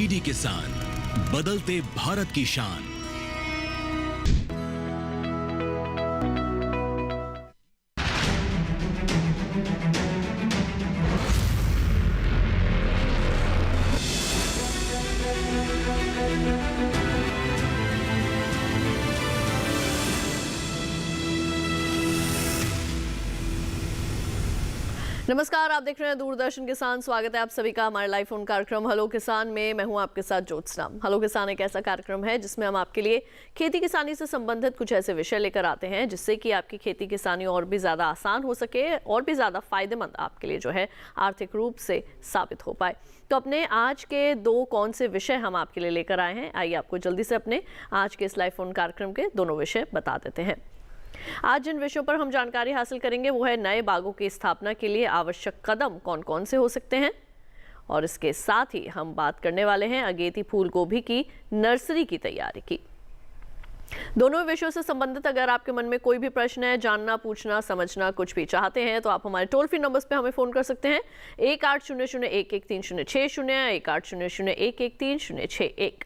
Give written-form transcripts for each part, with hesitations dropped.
DD किसान, बदलते भारत की शान। नमस्कार, आप देख रहे हैं दूरदर्शन किसान। स्वागत है आप सभी का हमारे लाइव फोन कार्यक्रम हेलो किसान में। मैं हूं आपके साथ ज्योत्सना। हेलो किसान एक ऐसा कार्यक्रम है जिसमें हम आपके लिए खेती किसानी से संबंधित कुछ ऐसे विषय लेकर आते हैं जिससे कि आपकी खेती किसानी और भी ज़्यादा आसान हो सके और भी ज़्यादा फायदेमंद आपके लिए जो है आर्थिक रूप से साबित हो पाए। तो अपने आज के दो कौन से विषय हम आपके लिए लेकर आए हैं, आइए आपको जल्दी से अपने आज के इस लाइव फोन कार्यक्रम के दोनों विषय बता देते हैं। आज जिन विषयों पर हम जानकारी हासिल करेंगे वो है नए बागों की स्थापना के लिए आवश्यक कदम कौन कौन से हो सकते हैं, और इसके साथ ही हम बात करने वाले हैं अगेती फूल गोभी की नर्सरी की तैयारी की। दोनों विषयों से संबंधित अगर आपके मन में कोई भी प्रश्न है, जानना, पूछना, समझना कुछ भी चाहते हैं तो आप हमारे टोल फ्री नंबर्स पे हमें फोन कर सकते हैं 1800113060, 1800113061।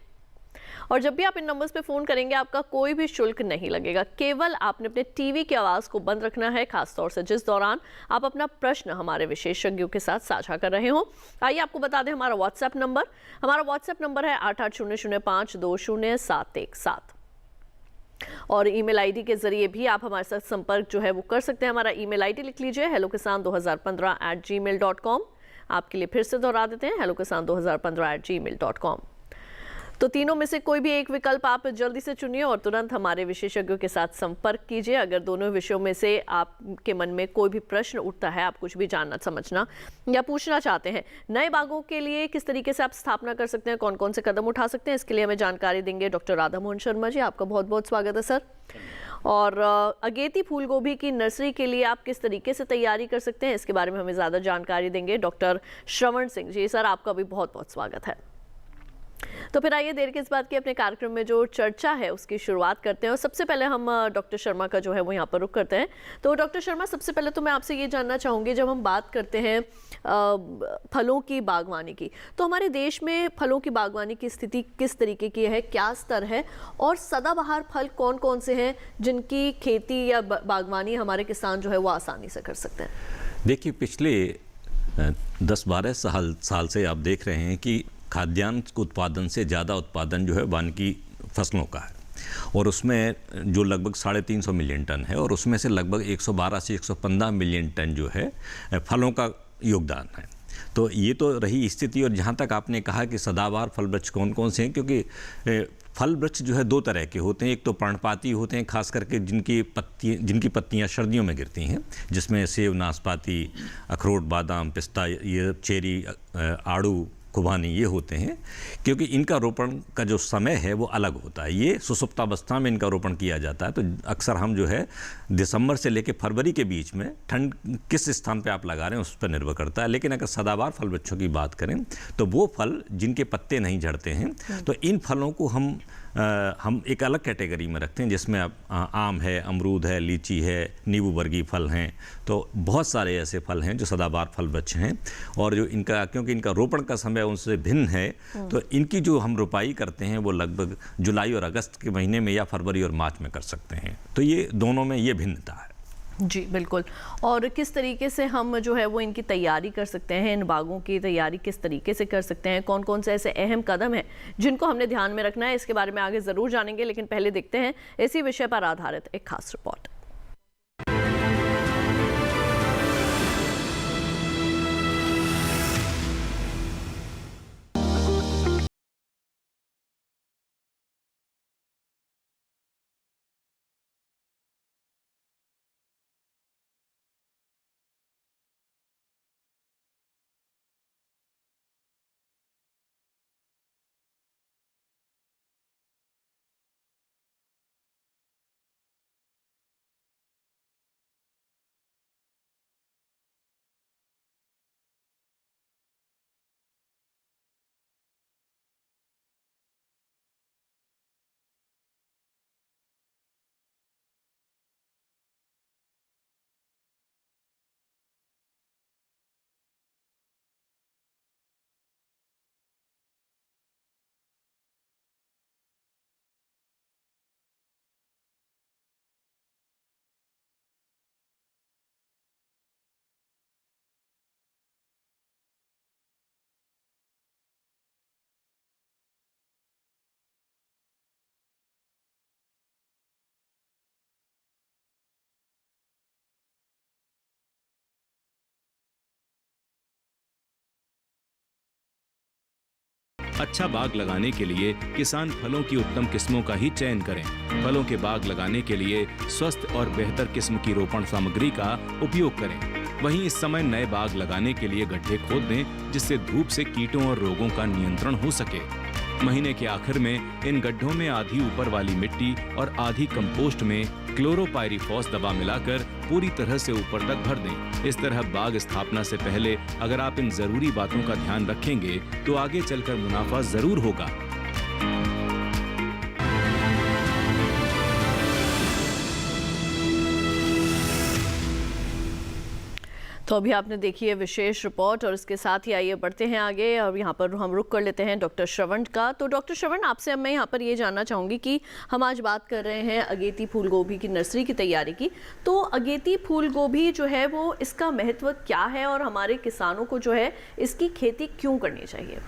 और जब भी आप इन नंबर्स पे फोन करेंगे आपका कोई भी शुल्क नहीं लगेगा, केवल आपने अपने टीवी की आवाज को बंद रखना है, खासतौर से जिस दौरान आप अपना प्रश्न हमारे विशेषज्ञों के साथ साझा कर रहे हो। आइए आपको बता दें हमारा व्हाट्सएप नंबर है 8800520717। और ईमेल आईडी के जरिए भी आप हमारे साथ संपर्क जो है वो कर सकते हैं। हमारा ईमेल आईडी लिख लीजिए hellokisan2015@gmail.com। आपके लिए फिर से दोहरा देते हैं hellokisan2015@gmail.com। तो तीनों में से कोई भी एक विकल्प आप जल्दी से चुनिए और तुरंत हमारे विशेषज्ञों के साथ संपर्क कीजिए। अगर दोनों विषयों में से आपके मन में कोई भी प्रश्न उठता है, आप कुछ भी जानना, समझना या पूछना चाहते हैं, नए बागों के लिए किस तरीके से आप स्थापना कर सकते हैं, कौन कौन से कदम उठा सकते हैं, इसके लिए हमें जानकारी देंगे डॉक्टर राधा मोहन शर्मा जी। आपका बहुत बहुत स्वागत है सर। और अगेती फूल गोभी की नर्सरी के लिए आप किस तरीके से तैयारी कर सकते हैं, इसके बारे में हमें ज़्यादा जानकारी देंगे डॉक्टर श्रवण सिंह जी। सर आपका भी बहुत बहुत स्वागत है। तो फिर आइए देर के इस बात की अपने कार्यक्रम में जो चर्चा है उसकी शुरुआत करते हैं। और सबसे पहले हम डॉक्टर शर्मा का जो है वो यहाँ पर रुख करते हैं। तो डॉक्टर शर्मा, सबसे पहले तो मैं आपसे ये जानना चाहूँगी, जब हम बात करते हैं फलों की बागवानी की, तो हमारे देश में फलों की बागवानी की स्थिति किस तरीके की है, क्या स्तर है, और सदाबहार फल कौन कौन से हैं जिनकी खेती या बागवानी हमारे किसान जो है वो आसानी से कर सकते हैं? देखिए, पिछले 10-12 साल से आप देख रहे हैं कि खाद्यान्न उत्पादन से ज़्यादा उत्पादन जो है वानिकी फसलों का है, और उसमें जो लगभग 350 मिलियन टन है, और उसमें से लगभग 112 से 115 मिलियन टन जो है फलों का योगदान है। तो ये तो रही स्थिति। और जहाँ तक आपने कहा कि सदाबहार फल वृक्ष कौन कौन से हैं, क्योंकि फल वृक्ष जो है दो तरह के होते हैं। एक तो पर्णपाती होते हैं, खास करके जिनकी पत्तियां सर्दियों में गिरती हैं, जिसमें सेब, नाशपाती, अखरोट, बादाम, पिस्ता, ये चेरी, आड़ू, खुबानी, ये होते हैं। क्योंकि इनका रोपण का जो समय है वो अलग होता है, ये सुसुप्तावस्था में इनका रोपण किया जाता है। तो अक्सर हम जो है दिसंबर से लेकर फरवरी के बीच में, ठंड किस स्थान पे आप लगा रहे हैं उस पर निर्भर करता है। लेकिन अगर सदाबहार फल वृक्षों की बात करें तो वो फल जिनके पत्ते नहीं झड़ते हैं, तो इन फलों को हम एक अलग कैटेगरी में रखते हैं, जिसमें आम है, अमरूद है, लीची है, नींबू वर्गीय फल हैं। तो बहुत सारे ऐसे फल हैं जो सदाबहार फल वृक्ष हैं, और जो इनका, क्योंकि इनका रोपण का समय उनसे भिन्न है, तो इनकी जो हम रोपाई करते हैं वो लगभग जुलाई और अगस्त के महीने में या फरवरी और मार्च में कर सकते हैं। तो ये दोनों में ये भिन्नता है। जी बिल्कुल। और किस तरीके से हम जो है वो इनकी तैयारी कर सकते हैं, इन बागों की तैयारी किस तरीके से कर सकते हैं, कौन कौन से ऐसे अहम कदम हैं जिनको हमने ध्यान में रखना है, इसके बारे में आगे ज़रूर जानेंगे। लेकिन पहले देखते हैं इसी विषय पर आधारित एक खास रिपोर्ट। अच्छा बाग लगाने के लिए किसान फलों की उत्तम किस्मों का ही चयन करें। फलों के बाग लगाने के लिए स्वस्थ और बेहतर किस्म की रोपण सामग्री का उपयोग करें। वहीं इस समय नए बाग लगाने के लिए गड्ढे खोद दें, जिससे धूप से कीटों और रोगों का नियंत्रण हो सके। महीने के आखिर में इन गड्ढों में आधी ऊपर वाली मिट्टी और आधी कंपोस्ट में क्लोरोपाइरीफॉस दवा मिलाकर पूरी तरह से ऊपर तक भर दें। इस तरह बाग स्थापना से पहले अगर आप इन जरूरी बातों का ध्यान रखेंगे तो आगे चलकर मुनाफा जरूर होगा। तो अभी आपने देखी है विशेष रिपोर्ट और इसके साथ ही आइए बढ़ते हैं आगे और यहाँ पर हम रुक कर लेते हैं डॉक्टर श्रवण का। तो डॉक्टर श्रवण, आपसे अब मैं यहाँ पर ये जानना चाहूँगी कि हम आज बात कर रहे हैं अगेती फूल गोभी की नर्सरी की तैयारी की। तो अगेती फूल गोभी जो है वो इसका महत्व क्या है और हमारे किसानों को जो है इसकी खेती क्यों करनी चाहिए?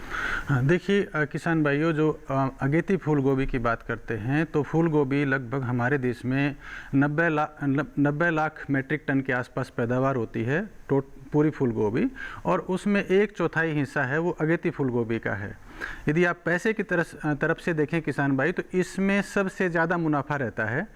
हाँ, देखिए किसान भाइयों, जो अगेती फूल गोभी की बात करते हैं तो फूल गोभी लगभग हमारे देश में 90 लाख मेट्रिक टन के आसपास पैदावार होती है पूरी फूल गोभी, और उसमें 1/4 हिस्सा है वो अगेती फूल गोभी का है। यदि आप पैसे की तरफ से देखें किसान भाई, तो इसमें सबसे ज़्यादा मुनाफा रहता है।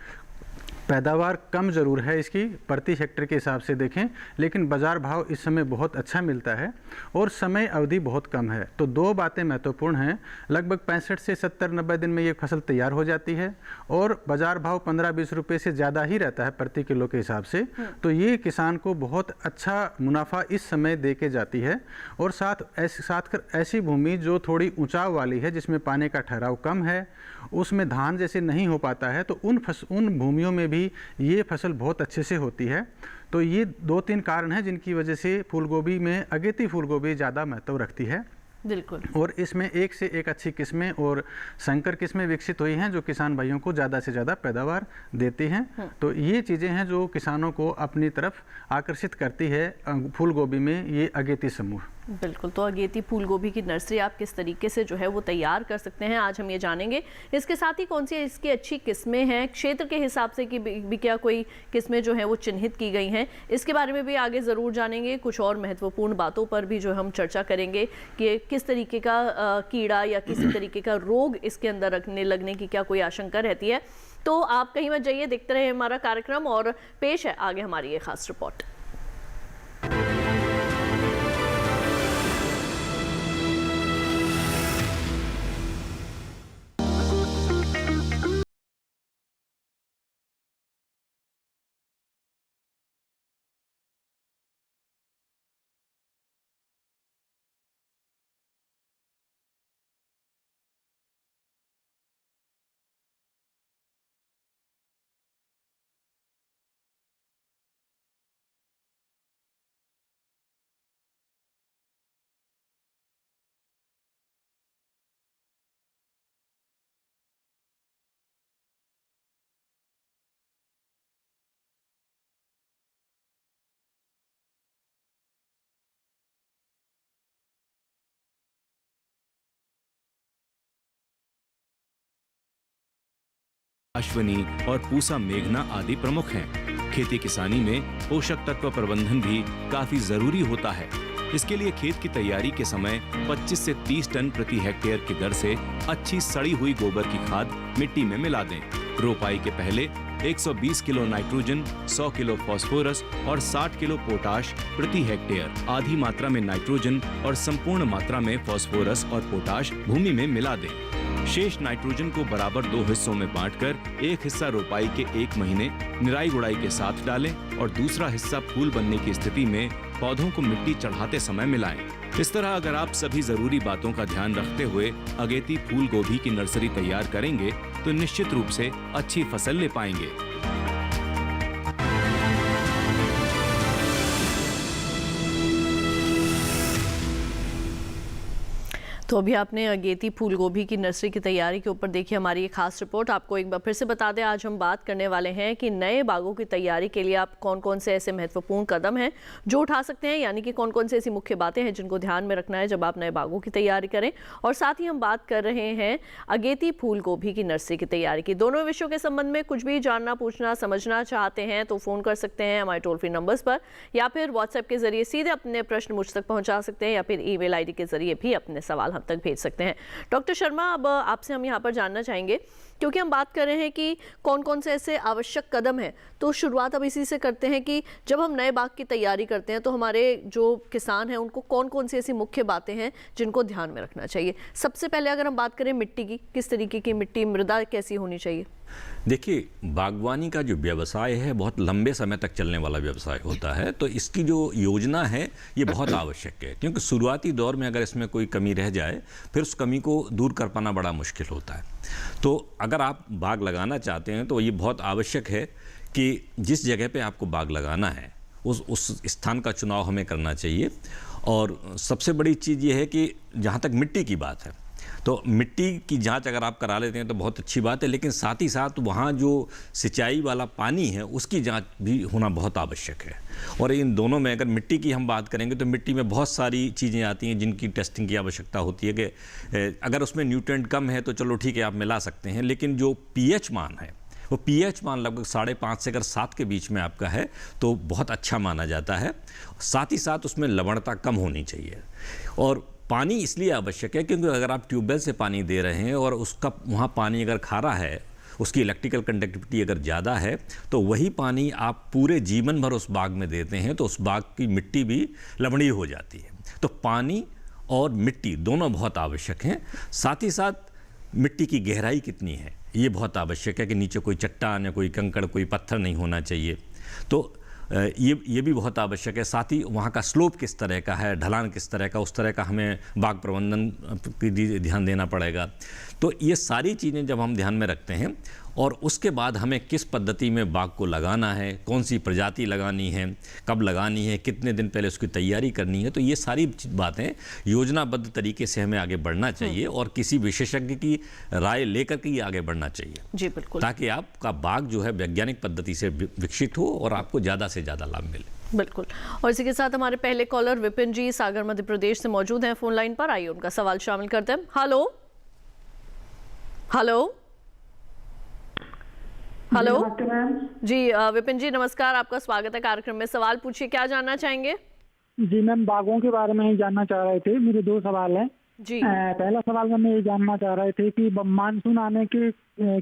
पैदावार कम ज़रूर है इसकी प्रति हेक्टेयर के हिसाब से देखें, लेकिन बाज़ार भाव इस समय बहुत अच्छा मिलता है और समय अवधि बहुत कम है। तो दो बातें महत्वपूर्ण हैं। लगभग 65 से 70-90 दिन में ये फसल तैयार हो जाती है और बाज़ार भाव 15-20 रुपये से ज़्यादा ही रहता है प्रति किलो के हिसाब से। तो ये किसान को बहुत अच्छा मुनाफा इस समय दे के जाती है। और साथ ऐसी भूमि जो थोड़ी ऊंचाव वाली है, जिसमें पानी का ठहराव कम है, उसमें धान जैसे नहीं हो पाता है, तो उन भूमियों में भी ये फसल बहुत अच्छे से होती है। तो ये 2-3 कारण हैं जिनकी वजह से फूलगोभी में अगेती फूलगोभी ज़्यादा महत्व रखती है। बिल्कुल। और इसमें एक से एक अच्छी किस्में और संकर किस्में विकसित हुई हैं जो किसान भाइयों को ज़्यादा से ज़्यादा पैदावार देती हैं। तो ये चीज़ें हैं जो किसानों को अपनी तरफ आकर्षित करती है फूलगोभी में ये अगेती समूह। बिल्कुल। तो अगेती फूल गोभी की नर्सरी आप किस तरीके से जो है वो तैयार कर सकते हैं, आज हम ये जानेंगे। इसके साथ ही कौन सी इसकी अच्छी किस्में हैं, क्षेत्र के हिसाब से कि भी क्या कोई किस्में जो हैं वो चिन्हित की गई हैं, इसके बारे में भी आगे ज़रूर जानेंगे। कुछ और महत्वपूर्ण बातों पर भी जो हम चर्चा करेंगे कि किस तरीके का कीड़ा या किसी तरीके का रोग इसके अंदर लगने की क्या कोई आशंका रहती है। तो आप कहीं मत जाइए, देखते रहे हमारा कार्यक्रम और पेश है आगे हमारी ये खास रिपोर्ट। अश्विनी और पूसा मेघना आदि प्रमुख हैं। खेती किसानी में पोषक तत्व प्रबंधन भी काफी जरूरी होता है। इसके लिए खेत की तैयारी के समय 25 से 30 टन प्रति हेक्टेयर की दर से अच्छी सड़ी हुई गोबर की खाद मिट्टी में मिला दें। रोपाई के पहले 120 किलो नाइट्रोजन, 100 किलो फास्फोरस और 60 किलो पोटाश प्रति हेक्टेयर आधी मात्रा में नाइट्रोजन और संपूर्ण मात्रा में फास्फोरस और पोटाश भूमि में मिला दें। शेष नाइट्रोजन को बराबर 2 हिस्सों में बांटकर एक हिस्सा रोपाई के 1 महीने निराई गुड़ाई के साथ डालें और दूसरा हिस्सा फूल बनने की स्थिति में पौधों को मिट्टी चढ़ाते समय मिलाएं। इस तरह अगर आप सभी जरूरी बातों का ध्यान रखते हुए अगेती फूल गोभी की नर्सरी तैयार करेंगे तो निश्चित रूप से अच्छी फसल ले पाएंगे। तो अभी आपने अगेती फूल गोभी की नर्सरी की तैयारी के ऊपर देखी हमारी ये खास रिपोर्ट। आपको एक बार फिर से बता दें, आज हम बात करने वाले हैं कि नए बागों की तैयारी के लिए आप कौन कौन से ऐसे महत्वपूर्ण कदम हैं जो उठा सकते हैं, यानी कि कौन कौन से ऐसी मुख्य बातें हैं जिनको ध्यान में रखना है जब आप नए बागों की तैयारी करें। और साथ ही हम बात कर रहे हैं अगेती फूल गोभी की नर्सरी की तैयारी की। दोनों विषयों के संबंध में कुछ भी जानना, पूछना, समझना चाहते हैं तो फ़ोन कर सकते हैं हमारे टोल फ्री नंबर्स पर, या फिर व्हाट्सएप के जरिए सीधे अपने प्रश्न मुझ तक पहुँचा सकते हैं, या फिर email ID के जरिए भी अपने सवाल हम तक भेज सकते हैं। डॉक्टर शर्मा, अब आपसे हम यहाँ पर जानना चाहेंगे, क्योंकि हम बात कर रहे हैं कि कौन कौन से ऐसे आवश्यक कदम हैं, तो शुरुआत अब इसी से करते हैं कि जब हम नए बाग की तैयारी करते हैं तो हमारे जो किसान हैं उनको कौन कौन सी ऐसी मुख्य बातें हैं जिनको ध्यान में रखना चाहिए। सबसे पहले अगर हम बात करें मिट्टी की, किस तरीके की मिट्टी, मृदा कैसी होनी चाहिए? देखिए, बागवानी का जो व्यवसाय है बहुत लंबे समय तक चलने वाला व्यवसाय होता है, तो इसकी जो योजना है ये बहुत आवश्यक है, क्योंकि शुरुआती दौर में अगर इसमें कोई कमी रह जाए फिर उस कमी को दूर कर पाना बड़ा मुश्किल होता है। तो अगर आप बाग लगाना चाहते हैं तो ये बहुत आवश्यक है कि जिस जगह पे आपको बाग लगाना है उस स्थान का चुनाव हमें करना चाहिए। और सबसे बड़ी चीज़ ये है कि जहाँ तक मिट्टी की बात है, तो मिट्टी की जांच अगर आप करा लेते हैं तो बहुत अच्छी बात है, लेकिन साथ ही साथ वहाँ जो सिंचाई वाला पानी है उसकी जांच भी होना बहुत आवश्यक है। और इन दोनों में अगर मिट्टी की हम बात करेंगे तो मिट्टी में बहुत सारी चीज़ें आती हैं जिनकी टेस्टिंग की आवश्यकता होती है कि अगर उसमें न्यूट्रिएंट कम है तो चलो ठीक है आप मिला सकते हैं, लेकिन जो पीएच मान है वो पीएच मान लगभग 5.5 से अगर 7 के बीच में आपका है तो बहुत अच्छा माना जाता है। साथ ही साथ उसमें लवणता कम होनी चाहिए। और पानी इसलिए आवश्यक है क्योंकि अगर आप ट्यूबवेल से पानी दे रहे हैं और उसका वहाँ पानी अगर खारा है, उसकी इलेक्ट्रिकल कंडक्टिविटी अगर ज़्यादा है, तो वही पानी आप पूरे जीवन भर उस बाग में देते हैं तो उस बाग की मिट्टी भी लवणीय हो जाती है। तो पानी और मिट्टी दोनों बहुत आवश्यक हैं। साथ ही साथ मिट्टी की गहराई कितनी है ये बहुत आवश्यक है कि नीचे कोई चट्टान या कोई कंकड़, कोई पत्थर नहीं होना चाहिए। तो ये भी बहुत आवश्यक है। साथ ही वहाँ का स्लोप किस तरह का है, ढलान किस तरह का, उस तरह का हमें बाग प्रबंधन की ध्यान देना पड़ेगा। तो ये सारी चीज़ें जब हम ध्यान में रखते हैं और उसके बाद हमें किस पद्धति में बाग को लगाना है, कौन सी प्रजाति लगानी है, कब लगानी है, कितने दिन पहले उसकी तैयारी करनी है, तो ये सारी बातें योजनाबद्ध तरीके से हमें आगे बढ़ना चाहिए और किसी विशेषज्ञ की राय लेकर के आगे बढ़ना चाहिए। जी बिल्कुल, ताकि आपका बाग जो है वैज्ञानिक पद्धति से विकसित हो और आपको ज़्यादा से ज़्यादा लाभ मिले। बिल्कुल। और इसी के साथ हमारे पहले कॉलर विपिन जी सागर मध्य प्रदेश से मौजूद हैं फोन लाइन पर। आइए उनका सवाल शामिल करते हैं। हेलो हेलो हेलो जी, विपिन जी नमस्कार, आपका स्वागत है कार्यक्रम में। सवाल पूछिए, क्या जानना चाहेंगे? जी मैम, बागों के बारे में ही जानना चाह रहे थे। मेरे 2 सवाल हैं जी। पहला सवाल में ये जानना चाह रहे थे कि मानसून आने के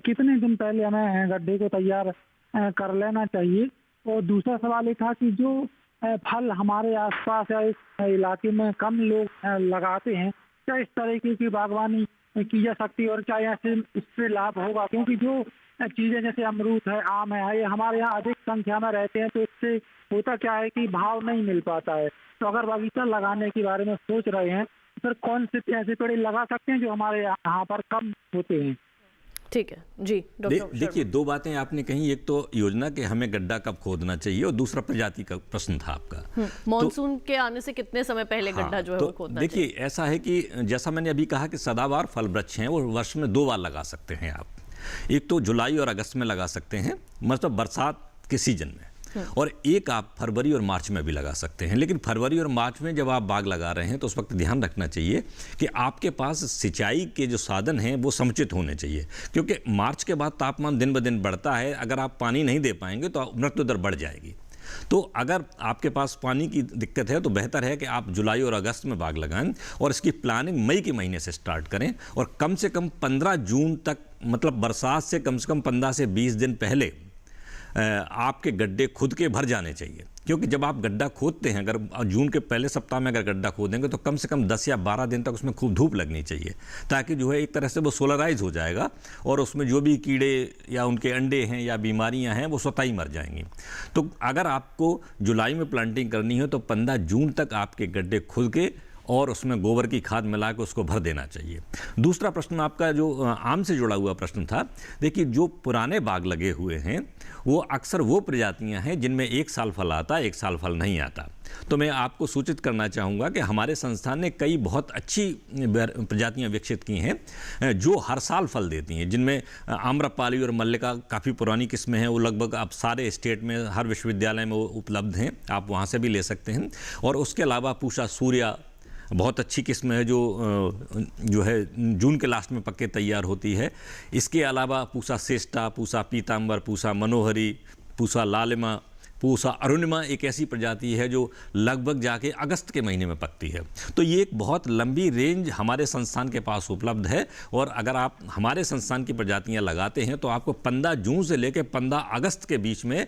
कितने दिन पहले हमें गड्ढे को तैयार कर लेना चाहिए। और दूसरा सवाल ये था कि जो फल हमारे आसपास या इस इलाके में कम लोग लगाते हैं, क्या इस तरीके की बागवानी की जा सकती है और क्या ऐसे इससे लाभ होगा? क्योंकि जो चीजें जैसे अमरूद है, आम है, ये हमारे यहाँ अधिक संख्या में रहते हैं, तो इससे होता क्या है कि भाव नहीं मिल पाता है। तो अगर बगीचा लगाने के बारे में सोच रहे हैं तो फिर कौन से ऐसे पेड़ लगा सकते हैं जो हमारे यहाँ पर कम होते हैं? ठीक है जी डॉक्टर। देखिए, 2 बातें आपने कही, एक तो योजना के हमें गड्ढा कब खोदना चाहिए और दूसरा प्रजाति का प्रश्न था आपका। मॉनसून के आने से कितने समय पहले गड्ढा जो है वो खोदना चाहिए? देखिए, ऐसा है कि जैसा मैंने अभी कहा कि सदाबहार फल वृक्ष हैं वो वर्ष में 2 बार लगा सकते हैं आप। एक तो जुलाई और अगस्त में लगा सकते हैं, मतलब बरसात के सीजन में, और एक आप फरवरी और मार्च में भी लगा सकते हैं। लेकिन फरवरी और मार्च में जब आप बाग लगा रहे हैं तो उस वक्त ध्यान रखना चाहिए कि आपके पास सिंचाई के जो साधन हैं वो समुचित होने चाहिए, क्योंकि मार्च के बाद तापमान दिन ब दिन बढ़ता है। अगर आप पानी नहीं दे पाएंगे तो मृत्यु दर बढ़ जाएगी। तो अगर आपके पास पानी की दिक्कत है तो बेहतर है कि आप जुलाई और अगस्त में बाग लगाएं और इसकी प्लानिंग मई के महीने से स्टार्ट करें और कम से कम 15 जून तक, मतलब बरसात से कम 15 से 20 दिन पहले आपके गड्ढे खुद के भर जाने चाहिए। क्योंकि जब आप गड्ढा खोदते हैं, अगर जून के पहले सप्ताह में अगर गड्ढा खोदेंगे तो कम से कम 10 या 12 दिन तक उसमें खूब धूप लगनी चाहिए, ताकि जो है एक तरह से वो सोलराइज हो जाएगा और उसमें जो भी कीड़े या उनके अंडे हैं या बीमारियां हैं वो स्वतः ही मर जाएंगी। तो अगर आपको जुलाई में प्लांटिंग करनी है तो 15 जून तक आपके गड्ढे खुद के और उसमें गोबर की खाद मिला के उसको भर देना चाहिए। दूसरा प्रश्न आपका जो आम से जुड़ा हुआ प्रश्न था, देखिए जो पुराने बाग लगे हुए हैं वो अक्सर वो प्रजातियां हैं जिनमें 1 साल फल आता, 1 साल फल नहीं आता। तो मैं आपको सूचित करना चाहूँगा कि हमारे संस्थान ने कई बहुत अच्छी प्रजातियां विकसित की हैं जो हर साल फल देती हैं, जिनमें आम्रपाली और मल्लिका काफ़ी पुरानी किस्में हैं। वो लगभग अब सारे स्टेट में हर विश्वविद्यालय में वो उपलब्ध हैं, आप वहाँ से भी ले सकते हैं। और उसके अलावा पूषा सूर्या बहुत अच्छी किस्म है जो है जून के लास्ट में पक्के तैयार होती है। इसके अलावा पूषा श्रेष्ठा, पूषा पीताम्बर, पूषा मनोहरी, पूषा लालिमा, पूसा अरुणिमा एक ऐसी प्रजाति है जो लगभग जाके अगस्त के महीने में पकती है। तो ये एक बहुत लंबी रेंज हमारे संस्थान के पास उपलब्ध है, और अगर आप हमारे संस्थान की प्रजातियां लगाते हैं तो आपको 15 जून से लेकर 15 अगस्त के बीच में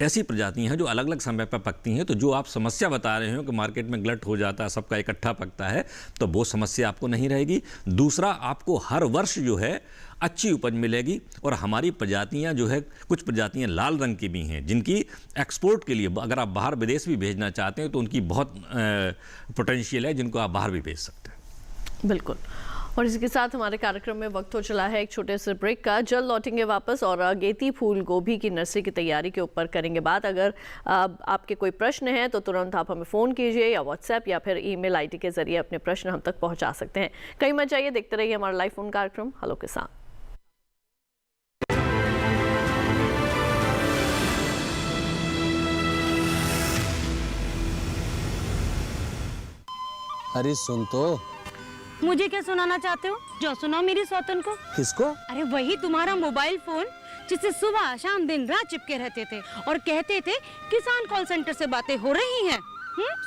ऐसी प्रजातियां हैं जो अलग अलग समय पर पकती हैं। तो जो आप समस्या बता रहे हो कि मार्केट में ग्लट हो जाता है, सबका इकट्ठा पकता है, तो वो समस्या आपको नहीं रहेगी। दूसरा, आपको हर वर्ष जो है अच्छी उपज मिलेगी, और हमारी प्रजातियां जो है, कुछ प्रजातियां लाल रंग की भी हैं जिनकी एक्सपोर्ट के लिए अगर आप बाहर विदेश भी भेजना चाहते हैं तो उनकी बहुत पोटेंशियल है, जिनको आप बाहर भी भेज सकते हैं। बिल्कुल। और इसी के साथ हमारे कार्यक्रम में वक्त हो चला है एक छोटे से ब्रेक का। जल्द लौटेंगे वापस और अगेती फूल गोभी की नर्सरी की तैयारी के ऊपर करेंगे बात। अगर आपके कोई प्रश्न हैं तो तुरंत आप हमें फ़ोन कीजिए, या व्हाट्सएप या फिर ईमेल आईडी के जरिए अपने प्रश्न हम तक पहुंचा सकते हैं। कहीं मत जाइए, देखते रहिए हमारा लाइव फोन कार्यक्रम हेलो किसान। अरे सुन तो। मुझे क्या सुनाना चाहते हो? जो सुनाओ मेरी सौतन को। किसको? अरे वही तुम्हारा मोबाइल फोन जिससे सुबह शाम दिन रात चिपके रहते थे और कहते थे किसान कॉल सेंटर से बातें हो रही हैं।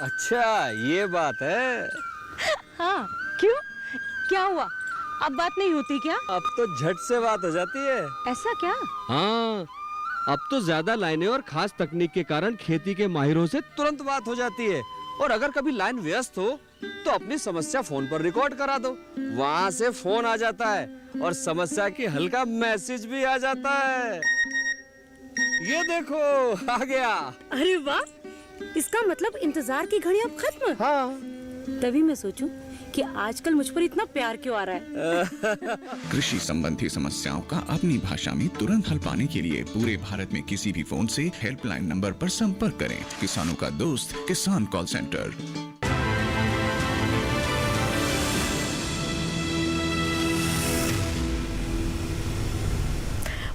अच्छा ये बात है। हाँ क्यों, क्या हुआ? अब बात नहीं होती क्या? अब तो झट से बात हो जाती है। ऐसा क्या? हाँ, अब तो ज्यादा लाइनें और खास तकनीक के कारण खेती के माहिरों से तुरंत बात हो जाती है। और अगर कभी लाइन व्यस्त हो तो अपनी समस्या फोन पर रिकॉर्ड करा दो, वहाँ से फोन आ जाता है और समस्या की हल का मैसेज भी आ जाता है। ये देखो आ गया। अरे वाह, इसका मतलब इंतजार की घड़ी अब खत्म। हाँ। तभी मैं सोचूं कि आजकल मुझ पर इतना प्यार क्यों आ रहा है। कृषि संबंधी समस्याओं का अपनी भाषा में तुरंत हल पाने के लिए पूरे भारत में किसी भी फोन से हेल्पलाइन नंबर पर संपर्क करें। किसानों का दोस्त किसान कॉल सेंटर।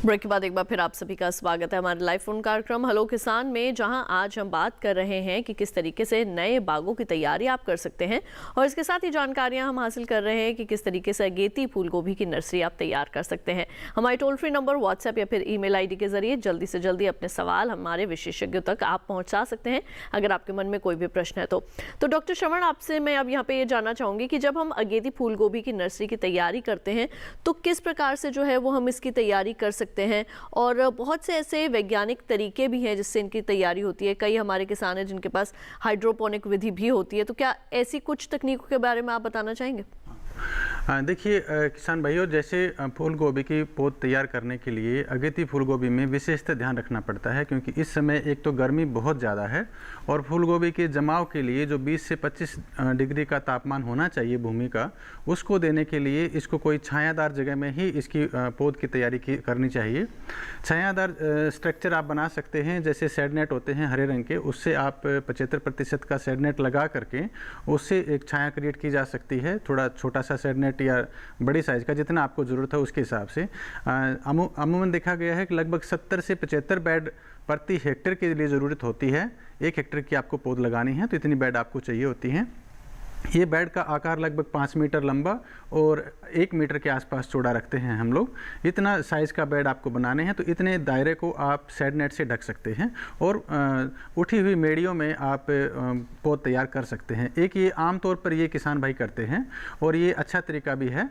ब्रेक के बाद एक बार फिर आप सभी का स्वागत है हमारे लाइव फोन कार्यक्रम हेलो किसान में, जहां आज हम बात कर रहे हैं कि किस तरीके से नए बागों की तैयारी आप कर सकते हैं, और इसके साथ ही जानकारियां हम हासिल कर रहे हैं कि किस तरीके से अगेती फूल गोभी की नर्सरी आप तैयार कर सकते हैं। हमारे टोल फ्री नंबर, व्हाट्सएप या फिर ईमेल आईडी के जरिए जल्दी से जल्दी अपने सवाल हमारे विशेषज्ञों तक आप पहुँचा सकते हैं अगर आपके मन में कोई भी प्रश्न है तो डॉक्टर श्रवण, आपसे मैं अब यहाँ पे ये जानना चाहूँगी कि जब हम अगेती फूल गोभी की नर्सरी की तैयारी करते हैं तो किस प्रकार से जो है वो हम इसकी तैयारी कर सकते हैं, और बहुत से ऐसे वैज्ञानिक तरीके भी हैं जिससे इनकी तैयारी होती है। कई हमारे किसान हैं जिनके पास हाइड्रोपोनिक विधि भी होती है, तो क्या ऐसी कुछ तकनीकों के बारे में आप बताना चाहेंगे? देखिए किसान भाइयों, जैसे फूल गोभी की पौध तैयार करने के लिए अगेती फूल गोभी में विशेषतः ध्यान रखना पड़ता है, क्योंकि इस समय एक तो गर्मी बहुत ज़्यादा है, और फूल गोभी के जमाव के लिए जो 20 से 25 डिग्री का तापमान होना चाहिए भूमि का, उसको देने के लिए इसको कोई छायादार जगह में ही इसकी पौध की तैयारी करनी चाहिए। छायादार स्ट्रक्चर आप बना सकते हैं, जैसे शेड नेट होते हैं हरे रंग के, उससे आप 75% का शेड नेट लगा करके उससे एक छाया क्रिएट की जा सकती है। थोड़ा छोटा सा शेड नेट या बड़ी साइज़ का, जितना आपको ज़रूरत है उसके हिसाब से। अमूमन देखा गया है कि लगभग 70 से 75 बेड प्रति हेक्टेयर के लिए ज़रूरत होती है। 1 हेक्टेयर की आपको पौध लगानी है तो इतनी बेड आपको चाहिए होती हैं। ये बेड का आकार लगभग 5 मीटर लंबा और 1 मीटर के आसपास चौड़ा रखते हैं हम लोग। इतना साइज़ का बेड आपको बनाने हैं, तो इतने दायरे को आप शेड नेट से ढक सकते हैं और उठी हुई मेड़ियों में आप पौध तैयार कर सकते हैं। एक ये आम तौर पर ये किसान भाई करते हैं और ये अच्छा तरीका भी है।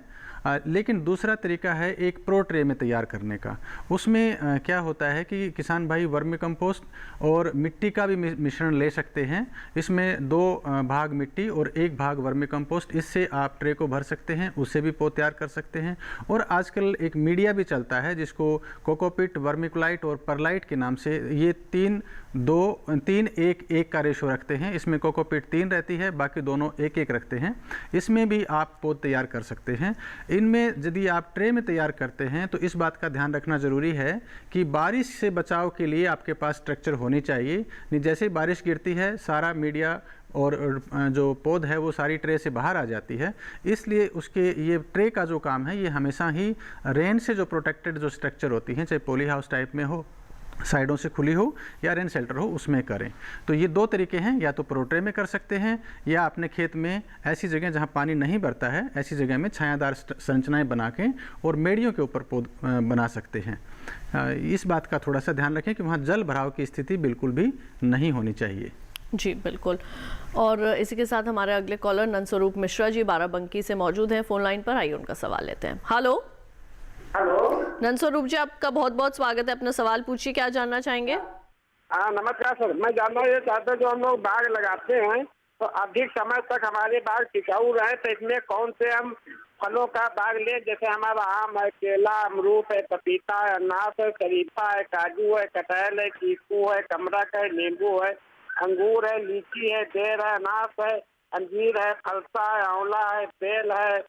लेकिन दूसरा तरीका है एक प्रो ट्रे में तैयार करने का। उसमें क्या होता है कि किसान भाई वर्मी कंपोस्ट और मिट्टी का भी मिश्रण ले सकते हैं। इसमें 2 भाग मिट्टी और 1 भाग वर्मी कंपोस्ट, इससे आप ट्रे को भर सकते हैं, उससे भी पौध तैयार कर सकते हैं। और आजकल एक मीडिया भी चलता है जिसको कोकोपिट, वर्मिकुलाइट और परलाइट के नाम से, ये 3-2-3-1-1 का रेशो रखते हैं। इसमें कोकोपिट 3 रहती है, बाकी दोनों 1-1 रखते हैं। इसमें भी आप पौध तैयार कर सकते हैं। इनमें यदि आप ट्रे में तैयार करते हैं तो इस बात का ध्यान रखना ज़रूरी है कि बारिश से बचाव के लिए आपके पास स्ट्रक्चर होनी चाहिए। जैसे बारिश गिरती है सारा मीडिया और जो पौध है वो सारी ट्रे से बाहर आ जाती है, इसलिए उसके ये ट्रे का जो काम है ये हमेशा ही रेन से जो प्रोटेक्टेड जो स्ट्रक्चर होती हैं, चाहे पॉली हाउस टाइप में हो साइडों से खुली हो या रेन शेल्टर हो उसमें करें। तो ये दो तरीके हैं, या तो प्रोट्रे में कर सकते हैं या अपने खेत में ऐसी जगह जहाँ पानी नहीं भरता है ऐसी जगह में छायादार संरचनाएं बना के और मेड़ियों के ऊपर पौध बना सकते हैं। इस बात का थोड़ा सा ध्यान रखें कि वहाँ जल भराव की स्थिति बिल्कुल भी नहीं होनी चाहिए। जी बिल्कुल। और इसी के साथ हमारे अगले कॉलर नंदस्वरूप मिश्रा जी बाराबंकी से मौजूद हैं फ़ोन लाइन पर। आइए उनका सवाल लेते हैं। हेलो नंदस्वरूप जी, आपका बहुत बहुत स्वागत है। अपना सवाल पूछिए, क्या जानना चाहेंगे? हाँ नमस्कार सर, मैं जानना ये चाहता हूँ जो हम लोग बाग लगाते हैं तो अधिक समय तक हमारे बाग टिकाऊ रहे तो इसमें कौन से हम फलों का बाग ले, जैसे हमारा आम है, केला, अमरूद है, पपीता है, अनार है, शरीफा है, काजू है, कटहल है, चीकू है, कमरक है, नींबू है, अंगूर है, लीची है, बेर है, अनार है, अंजीर है, फलसा है, आंवला है, बेल है,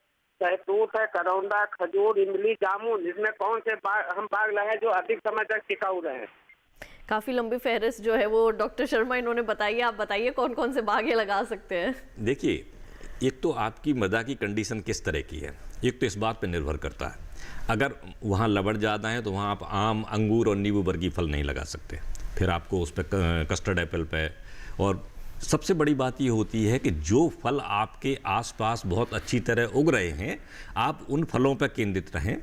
सहतूत है, करौंदा, खजूर, इमली, जामुन, इसमें कौन से हम बाग लगाए जो अधिक समय तक टिकाऊ रहे? काफ़ी लंबी फहरिस्त जो है वो डॉक्टर शर्मा इन्होंने बताई है। आप बताइए कौन कौन से बाग ये लगा सकते हैं? देखिए, एक तो आपकी मृदा की कंडीशन किस तरह की है, एक तो इस बात पर निर्भर करता है। अगर वहाँ लवण ज़्यादा है तो वहाँ आप आम, अंगूर और नींबू वर्गीय फल नहीं लगा सकते। फिर आपको उस पर कस्टर्ड एप्पल पे, और सबसे बड़ी बात ये होती है कि जो फल आपके आसपास बहुत अच्छी तरह उग रहे हैं आप उन फलों पर केंद्रित रहें।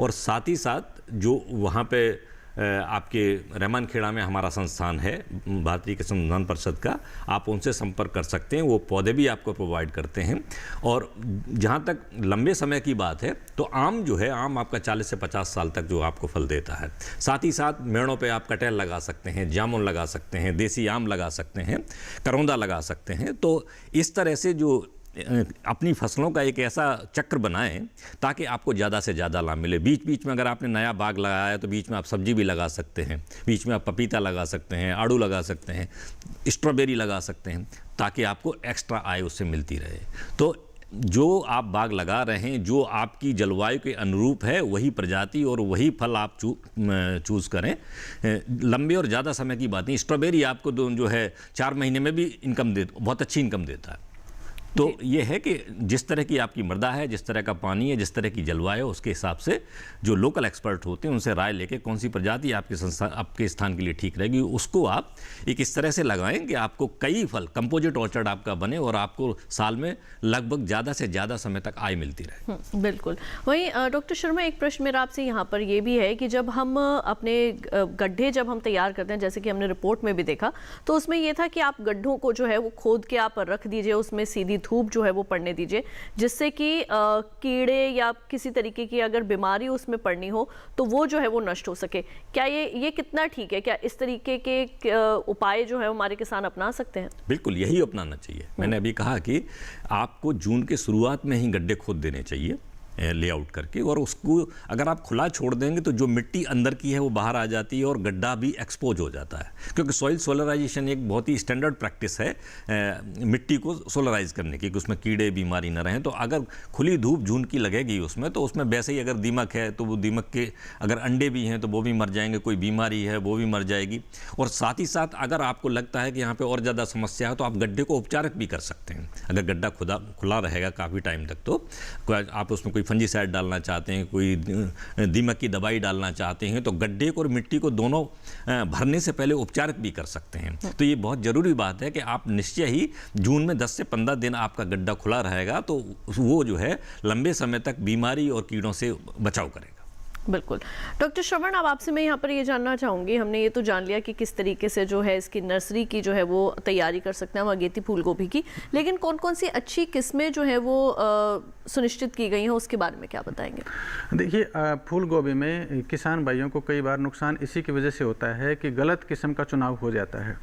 और साथ ही साथ जो वहाँ पे आपके रहमान खेड़ा में हमारा संस्थान है भारतीय कृषि अनुसंधान परिषद का, आप उनसे संपर्क कर सकते हैं, वो पौधे भी आपको प्रोवाइड करते हैं। और जहाँ तक लंबे समय की बात है तो आम जो है, आम आपका 40 से 50 साल तक जो आपको फल देता है। साथ ही साथ मेड़ों पे आप कटहल लगा सकते हैं, जामुन लगा सकते हैं, देसी आम लगा सकते हैं, करौंदा लगा सकते हैं। तो इस तरह से जो अपनी फसलों का एक ऐसा चक्र बनाएं ताकि आपको ज़्यादा से ज़्यादा लाभ मिले। बीच बीच में अगर आपने नया बाग लगाया है तो बीच में आप सब्जी भी लगा सकते हैं, बीच में आप पपीता लगा सकते हैं, आड़ू लगा सकते हैं, स्ट्रॉबेरी लगा सकते हैं, ताकि आपको एक्स्ट्रा आय उससे मिलती रहे। तो जो आप बाग लगा रहे हैं, जो आपकी जलवायु के अनुरूप है वही प्रजाति और वही फल आप चूज़ करें। लंबे और ज़्यादा समय की बात नहीं, स्ट्रॉबेरी आपको जो है 4 महीने में भी बहुत अच्छी इनकम देता है। तो ये है कि जिस तरह की आपकी मृदा है, जिस तरह का पानी है, जिस तरह की जलवायु है, उसके हिसाब से जो लोकल एक्सपर्ट होते हैं उनसे राय लेके कौन सी प्रजाति आपके स्थान के लिए ठीक रहेगी, उसको आप एक इस तरह से लगाएं कि आपको कई फल, कंपोजिट ऑर्चर्ड आपका बने और आपको साल में लगभग ज़्यादा से ज़्यादा समय तक आय मिलती रहे। बिल्कुल। वहीं डॉक्टर शर्मा, एक प्रश्न मेरा आपसे यहाँ पर ये भी है कि जब हम अपने गड्ढे जब हम तैयार करते हैं, जैसे कि हमने रिपोर्ट में भी देखा, तो उसमें यह था कि आप गड्ढों को जो है वो खोद के आप रख दीजिए, उसमें सीधी धूप जो है वो पड़ने दीजिए, जिससे कि कीड़े या किसी तरीके की अगर बीमारी उसमें पड़नी हो तो वो जो है वो नष्ट हो सके। क्या ये कितना ठीक है? क्या इस तरीके के उपाय जो है हमारे किसान अपना सकते हैं? बिल्कुल, यही अपनाना चाहिए। मैंने अभी कहा कि आपको जून के शुरुआत में ही गड्ढे खोद देने चाहिए लेआउट करके, और उसको अगर आप खुला छोड़ देंगे तो जो मिट्टी अंदर की है वो बाहर आ जाती है और गड्ढा भी एक्सपोज हो जाता है। क्योंकि सॉइल सोलराइजेशन एक बहुत ही स्टैंडर्ड प्रैक्टिस है मिट्टी को सोलराइज करने की, कि उसमें कीड़े बीमारी ना रहें। तो अगर खुली धूप जून की लगेगी उसमें, तो उसमें वैसे ही अगर दीमक है तो वो दीमक के अगर अंडे भी हैं तो वो भी मर जाएंगे, कोई बीमारी है वो भी मर जाएगी। और साथ ही साथ अगर आपको लगता है कि यहाँ पर और ज़्यादा समस्या है तो आप गड्ढे को उपचारक भी कर सकते हैं। अगर गड्ढा खुला रहेगा काफ़ी टाइम तक तो आप उसमें कोई फंजीसाइड डालना चाहते हैं, कोई दीमक की दवाई डालना चाहते हैं, तो गड्ढे को और मिट्टी को दोनों भरने से पहले उपचारित भी कर सकते हैं। तो ये बहुत ज़रूरी बात है कि आप निश्चय ही जून में 10 से 15 दिन आपका गड्ढा खुला रहेगा तो वो जो है लंबे समय तक बीमारी और कीड़ों से बचाव करेगा। बिल्कुल। डॉक्टर श्रवण, अब आपसे मैं यहाँ पर ये जानना चाहूँगी, हमने ये तो जान लिया कि किस तरीके से जो है इसकी नर्सरी की जो है वो तैयारी कर सकते हैं हम अगेती फूल गोभी की, लेकिन कौन कौन सी अच्छी किस्में जो है वो सुनिश्चित की गई हैं उसके बारे में क्या बताएंगे? देखिए, फूल गोभी में किसान भाइयों को कई बार नुकसान इसी की वजह से होता है कि गलत किस्म का चुनाव हो जाता है,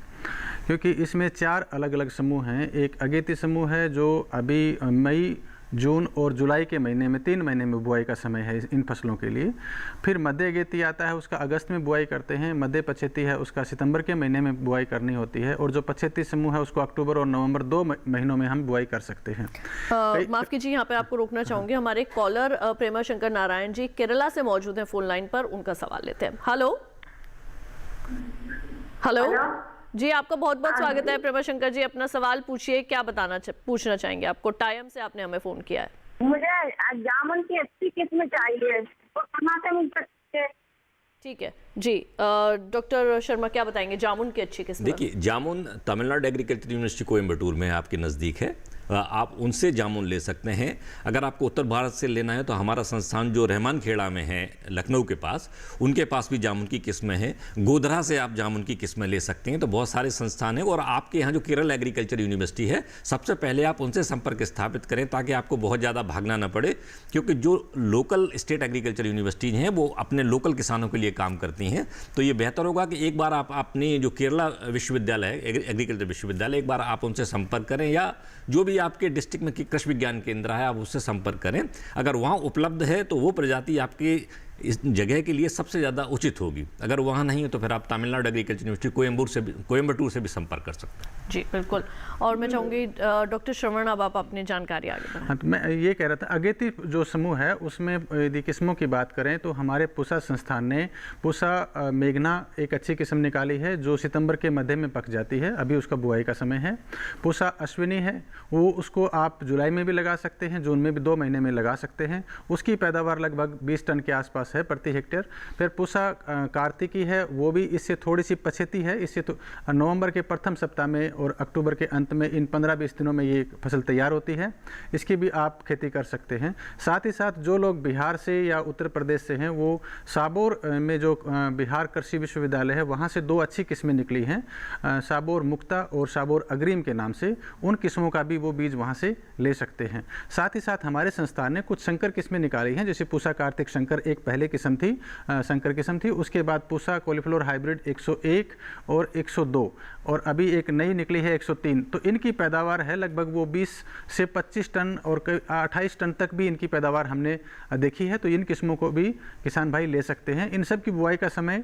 क्योंकि इसमें 4 अलग अलग समूह हैं। एक अगेती समूह है जो अभी मई, जून और जुलाई के महीने में 3 महीने में बुआई का समय है इन फसलों के लिए। फिर मध्य अगेती आता है, उसका अगस्त में बुआई करते हैं। मध्य पछेती है, उसका सितंबर के महीने में बुआई करनी होती है। और जो पछेती समूह है उसको अक्टूबर और नवंबर 2 महीनों में हम बुआई कर सकते हैं। माफ़ कीजिए, यहाँ पर आपको रोकना चाहूँगी। हमारे कॉलर प्रेमा शंकर नारायण जी केरला से मौजूद हैं फ़ोन लाइन पर, उनका सवाल लेते हैं। हेलो जी, आपका बहुत बहुत स्वागत है प्रेमा शंकर जी। अपना सवाल पूछिए, क्या पूछना चाहेंगे? आपको टाइम से आपने हमें फ़ोन किया है। मुझे जामुन की अच्छी किस्म चाहिए, वो कहाँ से मिल सकती है? ठीक है, जी डॉक्टर शर्मा क्या बताएंगे जामुन की अच्छी किस्म? देखिए, जामुन तमिलनाडु एग्रीकल्चर यूनिवर्सिटी कोयम्बटूर में आपके नज़दीक है, आप उनसे जामुन ले सकते हैं। अगर आपको उत्तर भारत से लेना है तो हमारा संस्थान जो रहमान खेड़ा में है लखनऊ के पास, उनके पास भी जामुन की किस्में हैं। गोधरा से आप जामुन की किस्में ले सकते हैं। तो बहुत सारे संस्थान हैं। और आपके यहाँ जो केरल एग्रीकल्चर यूनिवर्सिटी है, सबसे पहले आप उनसे संपर्क स्थापित करें ताकि आपको बहुत ज़्यादा भागना न पड़े, क्योंकि जो लोकल स्टेट एग्रीकल्चर यूनिवर्सिटीज़ हैं वो अपने लोकल किसानों के लिए काम करती हैं। तो ये बेहतर होगा कि एक बार आप अपने जो केरला विश्वविद्यालय है, एग्रीकल्चर विश्वविद्यालय, एक बार आप उनसे संपर्क करें, या जो भी आपके डिस्ट्रिक्ट में कृषि विज्ञान केंद्र है आप उससे संपर्क करें। अगर वहाँ उपलब्ध है तो वो प्रजाति आपके इस जगह के लिए सबसे ज़्यादा उचित होगी। अगर वहाँ नहीं है तो फिर आप तमिलनाडु एग्रीकल्चर यूनिवर्सिटी कोयम्बटूर से भी संपर्क कर सकते हैं। जी बिल्कुल। और मैं चाहूँगी डॉक्टर श्रवण अब आप अपनी जानकारी आगे बढ़ाएं। हाँ, तो मैं ये कह रहा था, अगेती जो समूह है उसमें यदि किस्मों की बात करें तो हमारे पूसा संस्थान ने पूसा मेघना एक अच्छी किस्म निकाली है जो सितंबर के मध्य में पक जाती है। अभी उसका बुआई का समय है। पूसा अश्विनी है, वो उसको आप जुलाई में भी लगा सकते हैं, जून में भी 2 महीने में लगा सकते हैं। उसकी पैदावार लगभग 20 टन के आसपास है प्रति हेक्टेयर। फिर पूसा कार्तिकी है, वो भी इससे थोड़ी सी पछेती है। इससे तो नवंबर के प्रथम सप्ताह में और अक्टूबर के अंत में, इन 15-20 दिनों में ये फसल तैयार होती है। इसकी भी आप खेती कर सकते हैं। साथ ही साथ जो लोग बिहार से या उत्तर प्रदेश से हैं, वो साबोर में जो बिहार कृषि विश्वविद्यालय है वहाँ से 2 अच्छी किस्में निकली हैं, साबोर मुक्ता और साबोर अग्रिम के नाम से। उन किस्मों का भी वो बीज वहाँ से ले सकते हैं। साथ ही साथ हमारे संस्थान ने कुछ संकर किस्में निकाली हैं, जैसे पूसा कार्तिक शंकर एक पहले किस्म थी, संकर किस्म थी। उसके बाद पूसा कॉलीफ्लावर हाइब्रिड 101 और 102, और अभी एक नई निकली है 103। तो इनकी पैदावार है लगभग वो 20 से 25 टन और 28 टन तक भी इनकी पैदावार हमने देखी है। तो इन किस्मों को भी किसान भाई ले सकते हैं। इन सब की बुआई का समय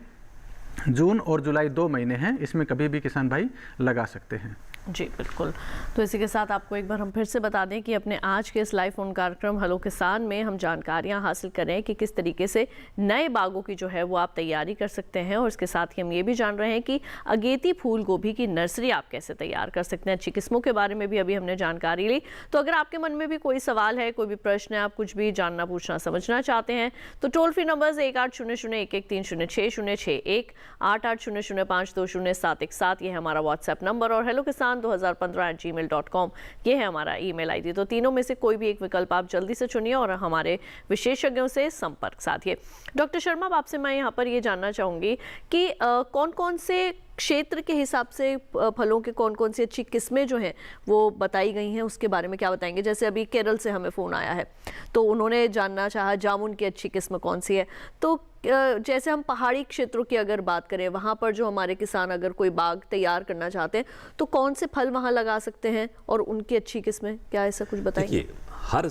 जून और जुलाई 2 महीने हैं। इसमें कभी भी किसान भाई लगा सकते हैं। जी बिल्कुल। तो इसी के साथ आपको एक बार हम फिर से बता दें कि अपने आज के इस लाइव फोन कार्यक्रम हेलो किसान में हम जानकारियां हासिल कर रहे हैं कि किस तरीके से नए बागों की जो है वो आप तैयारी कर सकते हैं। और इसके साथ ही हम ये भी जान रहे हैं कि अगेती फूल गोभी की नर्सरी आप कैसे तैयार कर सकते हैं। अच्छी किस्मों के बारे में भी अभी हमने जानकारी ली। तो अगर आपके मन में भी कोई सवाल है, कोई भी प्रश्न है, आप कुछ भी जानना, पूछना, समझना चाहते हैं तो टोल फ्री नंबर्स 1800113061, 8800520717, ये है हमारा व्हाट्सएप नंबर, और हेलो किसान 2015@gmail.com ये है हमारा ईमेल आईडी। तो तीनों में से कोई भी एक विकल्प आप जल्दी से चुनिए और हमारे विशेषज्ञों से संपर्क साधिए। डॉक्टर शर्मा, आपसे मैं यहाँ पर ये जानना चाहूँगी कि कौन कौन से क्षेत्र के हिसाब से फलों के कौन कौन सी अच्छी किस्में जो हैं वो बताई गई हैं, उसके बारे में क्या बताएंगे? जैसे अभी केरल से हमें फ़ोन आया है तो उन्होंने जानना चाहा जामुन की अच्छी किस्म कौन सी है। तो जैसे हम पहाड़ी क्षेत्रों की अगर बात करें, वहाँ पर जो हमारे किसान अगर कोई बाग तैयार करना चाहते हैं तो कौन से फल वहाँ लगा सकते हैं और उनकी अच्छी किस्में, क्या ऐसा कुछ बताएंगे? देखिए, हर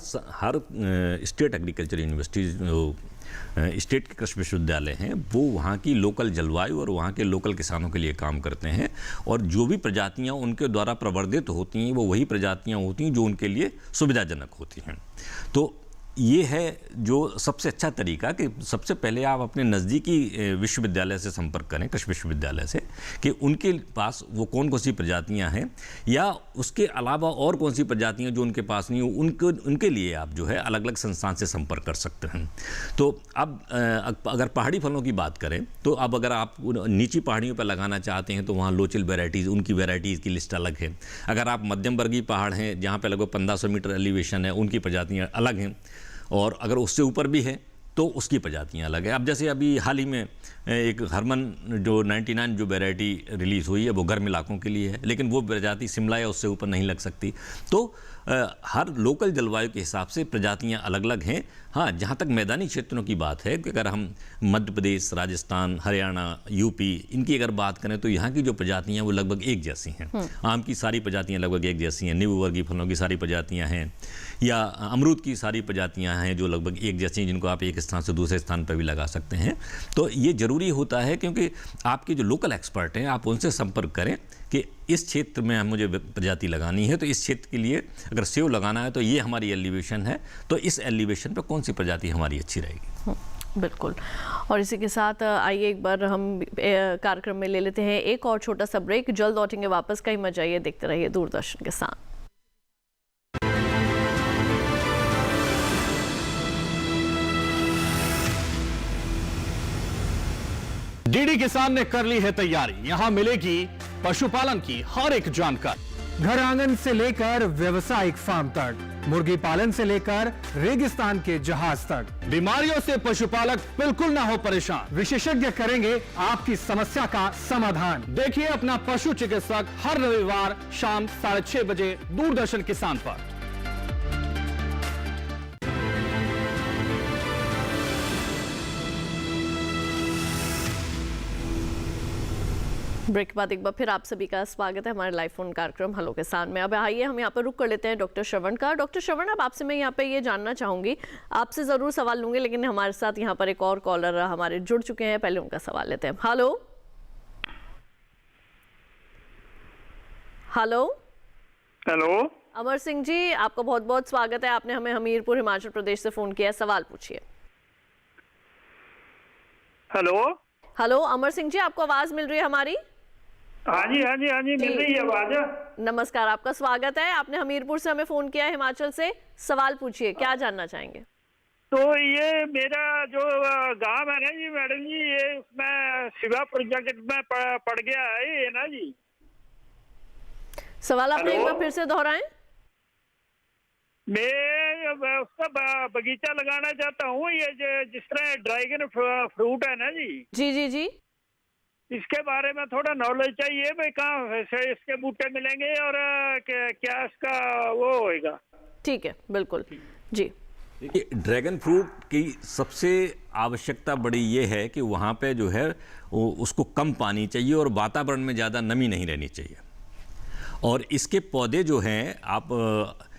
स्टेट एग्रीकल्चर यूनिवर्सिटी स्टेट के कृषि विश्वविद्यालय हैं, वो वहाँ की लोकल जलवायु और वहाँ के लोकल किसानों के लिए काम करते हैं। और जो भी प्रजातियाँ उनके द्वारा प्रवर्धित होती हैं वो वही प्रजातियाँ होती हैं जो उनके लिए सुविधाजनक होती हैं। तो ये है जो सबसे अच्छा तरीका कि सबसे पहले आप अपने नज़दीकी विश्वविद्यालय से संपर्क करें, कृषि विश्वविद्यालय से, कि उनके पास वो कौन कौन सी प्रजातियां हैं, या उसके अलावा और कौन सी प्रजातियां जो उनके पास नहीं हो, उनके लिए आप जो है अलग अलग संस्थान से संपर्क कर सकते हैं। तो अब अगर पहाड़ी फलों की बात करें तो अब अगर आप नीची पहाड़ियों पर लगाना चाहते हैं तो वहाँ लोचल वेराइटीज़, उनकी वेराइटीज़ की लिस्ट अलग है। अगर आप मध्यम वर्गीय पहाड़ हैं जहाँ पर लगभग 1500 मीटर एलिवेशन है, उनकी प्रजातियाँ अलग हैं। और अगर उससे ऊपर भी है तो उसकी प्रजातियाँ अलग है। अब जैसे अभी हाल ही में एक हरमन जो 99 जो वैरायटी रिलीज़ हुई है वो गर्म इलाकों के लिए है, लेकिन वो प्रजाति शिमला या उससे ऊपर नहीं लग सकती। तो हर लोकल जलवायु के हिसाब से प्रजातियाँ अलग अलग हैं। हाँ, जहाँ तक मैदानी क्षेत्रों की बात है कि अगर हम मध्य प्रदेश, राजस्थान, हरियाणा, यूपी, इनकी अगर बात करें तो यहाँ की जो प्रजातियाँ वो लगभग एक जैसी हैं। आम की सारी प्रजातियाँ लगभग एक जैसी हैं, नींबू वर्गीय फलों की सारी प्रजातियाँ हैं, या अमरूद की सारी प्रजातियाँ हैं जो लगभग एक जैसी हैं, जिनको आप एक स्थान से दूसरे स्थान पर भी लगा सकते हैं। तो ये ज़रूरी होता है क्योंकि आपके जो लोकल एक्सपर्ट हैं आप उनसे संपर्क करें कि इस क्षेत्र में मुझे प्रजाति लगानी है, तो इस क्षेत्र के लिए अगर सेव लगाना है तो ये हमारी एलिवेशन है, तो इस एलिवेशन पर कौन सी प्रजाति हमारी अच्छी रहेगी। बिल्कुल। और इसी के साथ आइए एक बार हम कार्यक्रम में ले लेते हैं एक और छोटा सा ब्रेक। जल्द लौटेंगे वापस, कहीं मत जाइए, देखते रहिए दूरदर्शन के साथ। डीडी किसान ने कर ली है तैयारी। यहाँ मिलेगी पशुपालन की हर एक जानकारी, घर आंगन से लेकर व्यवसायिक फार्म तक, मुर्गी पालन से लेकर रेगिस्तान के जहाज तक। बीमारियों से पशुपालक बिल्कुल ना हो परेशान, विशेषज्ञ करेंगे आपकी समस्या का समाधान। देखिए अपना पशु चिकित्सक हर रविवार शाम 6:30 बजे दूरदर्शन किसान पर। ब्रेक के बाद एक बार फिर आप सभी का स्वागत है हमारे लाइव फोन कार्यक्रम हेलो किसान में। अब आइए हम यहाँ पर रुक कर लेते हैं डॉक्टर श्रवण का। डॉक्टर श्रवण, अब आपसे मैं यहाँ पे ये जानना चाहूंगी, आपसे जरूर सवाल लूंगी, लेकिन हमारे साथ यहाँ पर एक और कॉलर हमारे जुड़ चुके हैं, पहले उनका सवाल लेते हैं। Hello hello hello, Amar Singh ji, आपका बहुत बहुत स्वागत है। आपने हमें हमीरपुर हिमाचल प्रदेश से फोन किया है, सवाल पूछिए। हेलो हेलो अमर सिंह जी, आपको आवाज मिल रही है हमारी? हाँ जी हाँ जी हाँ जी, मिल रही है आवाज। नमस्कार, आपका स्वागत है। आपने हमीरपुर से हमें फोन किया है हिमाचल से, सवाल पूछिए, क्या जानना चाहेंगे? तो ये मेरा जो गांव है ना जी मैडम जी, ये उसमें शिवा प्रोजेक्ट में पड़ गया है ये ना जी। सवाल आप एक बार फिर से दोहराएं। मैं उसका बगीचा लगाना चाहता हूँ, ये जिस तरह ड्रैगन फ्रूट है ना जी। जी जी जी, इसके बारे में थोड़ा नॉलेज चाहिए भाई, कहाँ से इसके बूटे मिलेंगे और क्या इसका वो होएगा। ठीक है, बिल्कुल जी। देखिए, ड्रैगन फ्रूट की सबसे आवश्यकता बड़ी ये है कि वहाँ पे जो है उसको कम पानी चाहिए और वातावरण में ज़्यादा नमी नहीं रहनी चाहिए। और इसके पौधे जो हैं, आप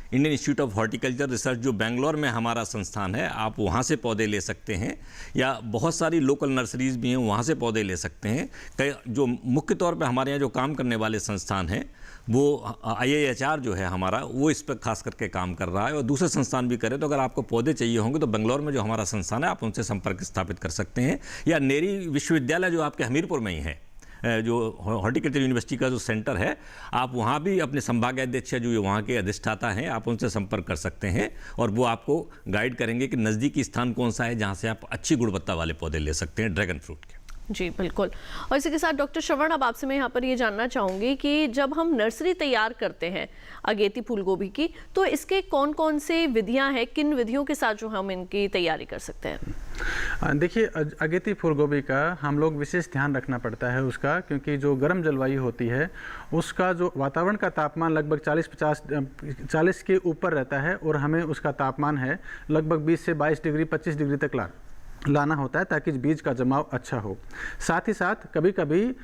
Indian institute of horticulture research जो बेंगलोर में हमारा संस्थान है, आप वहाँ से पौधे ले सकते हैं, या बहुत सारी लोकल नर्सरीज भी हैं, वहाँ से पौधे ले सकते हैं। कई जो मुख्य तौर पे हमारे यहाँ जो काम करने वाले संस्थान हैं, वो IIHR जो है हमारा, वो इस पर खास करके काम कर रहा है, और दूसरे संस्थान भी करें। तो अगर आपको पौधे चाहिए होंगे तो बेंगलोर में जो हमारा संस्थान है, आप उनसे संपर्क स्थापित कर सकते हैं, या नेरी विश्वविद्यालय जो आपके हमीरपुर में ही है, जो हॉर्टिकल्चर यूनिवर्सिटी का जो सेंटर है, आप वहाँ भी अपने संभागाध्यक्ष जो वहाँ के अधिष्ठाता हैं, आप उनसे संपर्क कर सकते हैं, और वो आपको गाइड करेंगे कि नज़दीकी स्थान कौन सा है जहाँ से आप अच्छी गुणवत्ता वाले पौधे ले सकते हैं ड्रैगन फ्रूट के। जी बिल्कुल। और इसी के साथ डॉक्टर श्रवण, अब आपसे मैं यहाँ पर ये जानना चाहूँगी कि जब हम नर्सरी तैयार करते हैं अगेती फूल गोभी की, तो इसके कौन कौन से विधियाँ हैं, किन विधियों के साथ जो हम इनकी तैयारी कर सकते हैं? देखिए, अगेती फूल गोभी का हम लोग विशेष ध्यान रखना पड़ता है उसका, क्योंकि जो गर्म जलवायु होती है उसका जो वातावरण का तापमान लगभग 40 के ऊपर रहता है, और हमें उसका तापमान है लगभग 20 से 22 डिग्री 25 डिग्री तक लाना होता है, ताकि बीज का जमाव अच्छा हो। साथ ही साथ कभी कभी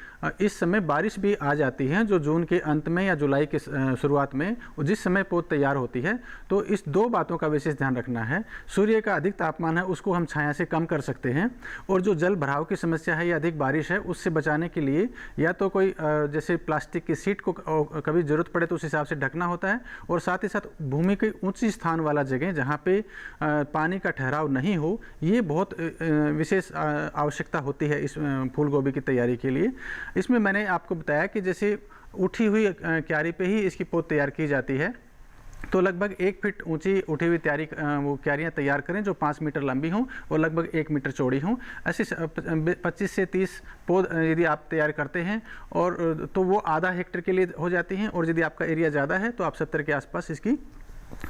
इस समय बारिश भी आ जाती है, जो जून के अंत में या जुलाई के शुरुआत में, जिस समय पौध तैयार होती है। तो इस दो बातों का विशेष ध्यान रखना है। सूर्य का अधिक तापमान है, उसको हम छाया से कम कर सकते हैं, और जो जल भराव की समस्या है या अधिक बारिश है, उससे बचाने के लिए या तो कोई जैसे प्लास्टिक की सीट को कभी ज़रूरत पड़े तो उस हिसाब से ढकना होता है, और साथ ही साथ भूमि के ऊंची स्थान वाला जगह जहाँ पे पानी का ठहराव नहीं हो, ये बहुत विशेष आवश्यकता होती है इस फूल गोभी की तैयारी के लिए। इसमें मैंने आपको बताया कि जैसे उठी हुई क्यारी पे ही इसकी पौध तैयार की जाती है, तो लगभग 1 फीट ऊंची उठी हुई वो क्यारियाँ तैयार करें जो 5 मीटर लंबी हों और लगभग 1 मीटर चौड़ी हों। ऐसे 25 से 30 पौध यदि आप तैयार करते हैं, और तो वो आधा हेक्टेयर के लिए हो जाती हैं, और यदि आपका एरिया ज़्यादा है तो आप 70 के आसपास इसकी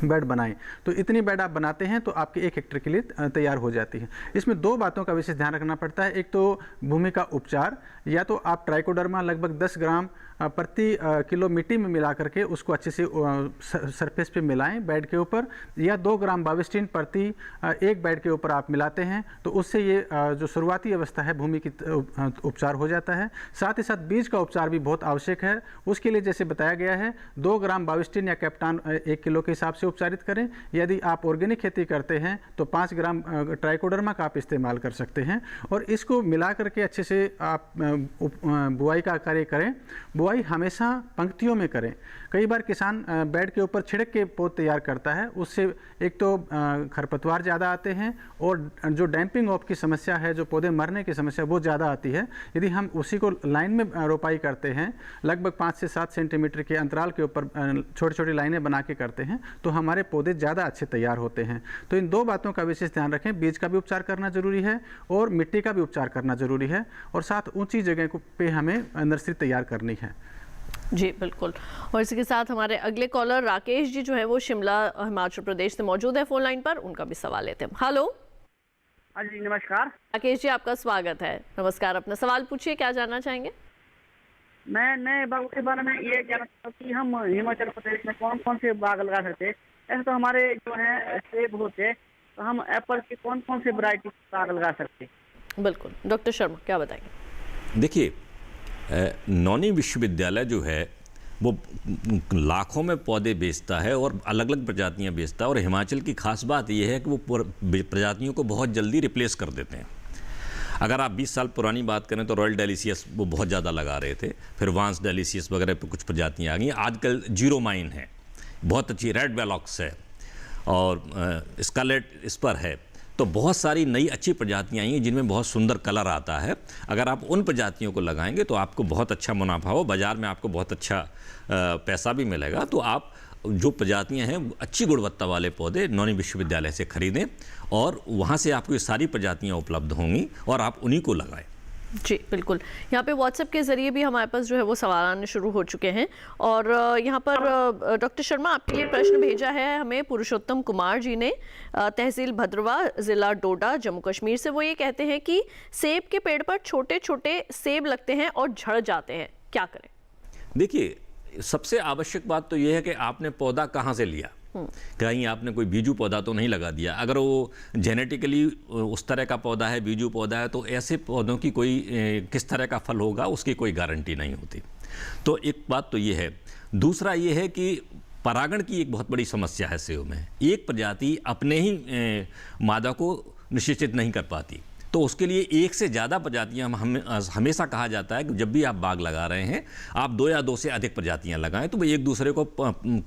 बेड बनाएं। तो इतनी बेड आप बनाते हैं तो आपके 1 हेक्टेयर के लिए तैयार हो जाती है। इसमें 2 बातों का विशेष ध्यान रखना पड़ता है। एक तो भूमि का उपचार, या तो आप ट्राइकोडर्मा लगभग 10 ग्राम प्रति किलो मिट्टी में मिला करके उसको अच्छे से सरफेस पे मिलाएं बेड के ऊपर, या 2 ग्राम बाविस्टिन प्रति 1 बेड के ऊपर आप मिलाते हैं, तो उससे ये जो शुरुआती अवस्था है भूमि की उपचार हो जाता है। साथ ही साथ बीज का उपचार भी बहुत आवश्यक है। उसके लिए जैसे बताया गया है 2 ग्राम बाविस्टिन या कैप्टान 1 किलो के हिसाब से उपचारित करें। यदि आप ऑर्गेनिक खेती करते हैं तो 5 ग्राम ट्राइकोडर्मा का आप इस्तेमाल कर सकते हैं, और इसको मिला करके अच्छे से आप बुआई का कार्य करें। बुआई हमेशा पंक्तियों में करें। कई बार किसान बेड के ऊपर छिड़क के पौध तैयार करता है, उससे एक तो खरपतवार ज़्यादा आते हैं और जो डैम्पिंग ऑफ की समस्या है, जो पौधे मरने की समस्या, वो ज़्यादा आती है। यदि हम उसी को लाइन में रोपाई करते हैं, लगभग 5 से 7 सेंटीमीटर के अंतराल के ऊपर छोटी छोटी लाइनें बना के करते हैं, तो हमारे पौधे ज़्यादा अच्छे तैयार होते हैं। तो इन 2 बातों का विशेष ध्यान रखें, बीज का भी उपचार करना जरूरी है और मिट्टी का भी उपचार करना जरूरी है, और साथ ऊंची जगह पे हमें नर्सरी तैयार करनी है। जी बिल्कुल। और इसी के साथ हमारे अगले कॉलर राकेश जी जो है वो शिमला हिमाचल प्रदेश से मौजूद है फोन लाइन पर, उनका भी सवाल लेते हैं। हेलो जी नमस्कार। राकेश जी आपका स्वागत है। नमस्कार, अपना सवाल पूछिए, क्या जानना चाहेंगे? मैं नए बागों के बारे में ये जानना चाहता हूँ कि हम हिमाचल प्रदेश में कौन कौन से बाग लगा सकते हैं। ऐसे तो हमारे जो है सेब होते हैं, तो हम एप्पल की कौन कौन से वैरायटी बाग लगा सकते हैं? बिल्कुल, डॉक्टर शर्मा क्या बताएंगे? देखिए, नौनी विश्वविद्यालय जो है वो लाखों में पौधे बेचता है और अलग अलग प्रजातियां बेचता है, और हिमाचल की खास बात यह है कि वो प्रजातियों को बहुत जल्दी रिप्लेस कर देते हैं। अगर आप 20 साल पुरानी बात करें तो रॉयल डेलिशियस वो बहुत ज़्यादा लगा रहे थे, फिर वांस डेलिशियस वगैरह पे कुछ प्रजातियाँ आ गई। आजकल जीरो माइन है, बहुत अच्छी, रेड वेलॉक्स है और स्कारलेट स्पर है, तो बहुत सारी नई अच्छी प्रजातियाँ आई हैं जिनमें बहुत सुंदर कलर आता है। अगर आप उन प्रजातियों को लगाएंगे तो आपको बहुत अच्छा मुनाफा हो, बाज़ार में आपको बहुत अच्छा पैसा भी मिलेगा। तो आप जो प्रजातियां हैं अच्छी गुणवत्ता वाले पौधे नौनी विश्वविद्यालय से खरीदें और वहाँ से आपको ये सारी प्रजातियां उपलब्ध होंगी और आप उन्हीं को लगाएं। जी बिल्कुल। यहाँ पे व्हाट्सएप के ज़रिए भी हमारे पास जो है वो सवाल आने शुरू हो चुके हैं, और यहाँ पर डॉक्टर शर्मा आपके लिए प्रश्न भेजा है हमें पुरुषोत्तम कुमार जी ने, तहसील भद्रवा, ज़िला डोडा, जम्मू कश्मीर से। वो ये कहते हैं कि सेब के पेड़ पर छोटे छोटे सेब लगते हैं और झड़ जाते हैं, क्या करें? देखिए, सबसे आवश्यक बात तो ये है कि आपने पौधा कहाँ से लिया। कहीं आपने कोई बीजू पौधा तो नहीं लगा दिया। अगर वो जेनेटिकली उस तरह का पौधा है, बीजू पौधा है, तो ऐसे पौधों की कोई किस तरह का फल होगा उसकी कोई गारंटी नहीं होती। तो एक बात तो ये है। दूसरा ये है कि परागण की एक बहुत बड़ी समस्या है सेब में। एक प्रजाति अपने ही मादा को निषेचित नहीं कर पाती, तो उसके लिए एक से ज़्यादा प्रजातियां हमेशा कहा जाता है कि जब भी आप बाग लगा रहे हैं आप 2 या 2 से अधिक प्रजातियां लगाएं, तो वो एक दूसरे को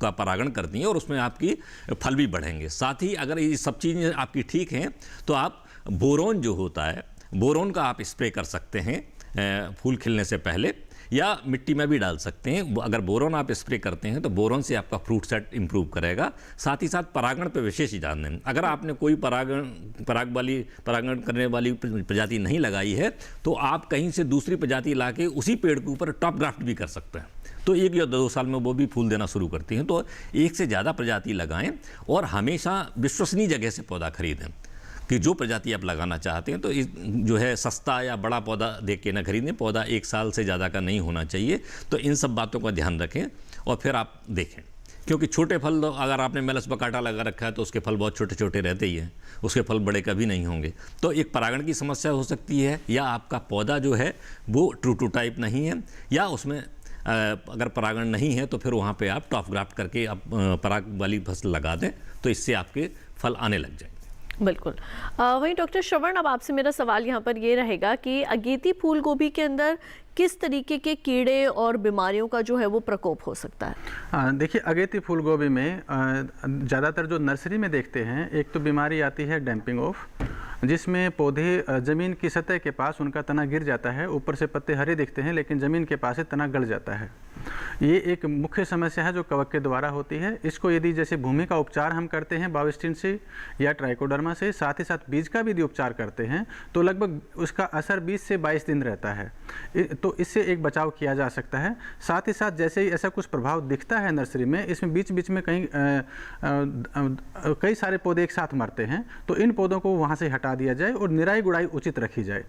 का परागण करती हैं और उसमें आपकी फल भी बढ़ेंगे। साथ ही अगर ये सब चीज़ें आपकी ठीक हैं तो आप बोरोन जो होता है, बोरोन का आप स्प्रे कर सकते हैं फूल खिलने से पहले, या मिट्टी में भी डाल सकते हैं। अगर बोरोन आप स्प्रे करते हैं तो बोरोन से आपका फ्रूट सेट इंप्रूव करेगा। साथ ही साथ परागण पे विशेष ध्यान दें। अगर आपने कोई परागण करने वाली प्रजाति नहीं लगाई है तो आप कहीं से दूसरी प्रजाति ला के उसी पेड़ के ऊपर टॉप ग्राफ्ट भी कर सकते हैं, तो 1 या 2 साल में वो भी फूल देना शुरू करती हैं। तो एक से ज़्यादा प्रजाति लगाएं और हमेशा विश्वसनीय जगह से पौधा खरीदें कि जो प्रजाति आप लगाना चाहते हैं। तो जो है सस्ता या बड़ा पौधा देख के ना खरीदें, पौधा 1 साल से ज़्यादा का नहीं होना चाहिए। तो इन सब बातों का ध्यान रखें और फिर आप देखें, क्योंकि छोटे फल अगर आपने मेलस बकाटा लगा रखा है तो उसके फल बहुत छोटे छोटे रहते ही हैं, उसके फल बड़े कभी नहीं होंगे। तो एक परागण की समस्या हो सकती है, या आपका पौधा जो है वो ट्रू टू टाइप नहीं है, या उसमें अगर परागण नहीं है तो फिर वहाँ पे आप टॉप ग्राफ्ट करके आप पराग वाली फसल लगा दें, तो इससे आपके फल आने लग जाएंगे। बिल्कुल। वहीं डॉक्टर श्रवण, अब आपसे मेरा सवाल यहाँ पर ये रहेगा कि अगेती फूल गोभी के अंदर किस तरीके के कीड़े और बीमारियों का जो है वो प्रकोप हो सकता है? देखिए, अगेती फूल गोभी में ज़्यादातर जो नर्सरी में देखते हैं, एक तो बीमारी आती है डैम्पिंग ऑफ, जिसमें पौधे ज़मीन की सतह के पास उनका तना गिर जाता है, ऊपर से पत्ते हरे दिखते हैं लेकिन ज़मीन के पास से तना गड़ जाता है। ये एक मुख्य समस्या है जो कवक के द्वारा होती है। इसको यदि जैसे भूमि का उपचार हम करते हैं बाविस्टिन से या ट्राइकोडर्मा से, साथ ही साथ बीज का भी यदि उपचार करते हैं तो लगभग उसका असर 20 से 22 दिन रहता है, तो इससे एक बचाव किया जा सकता है। साथ ही साथ जैसे ही ऐसा कुछ प्रभाव दिखता है नर्सरी में, इसमें बीच बीच में कई सारे पौधे एक साथ मरते हैं, तो इन पौधों को वहाँ से हटा दिया जाए और निराई गुड़ाई उचित रखी जाए।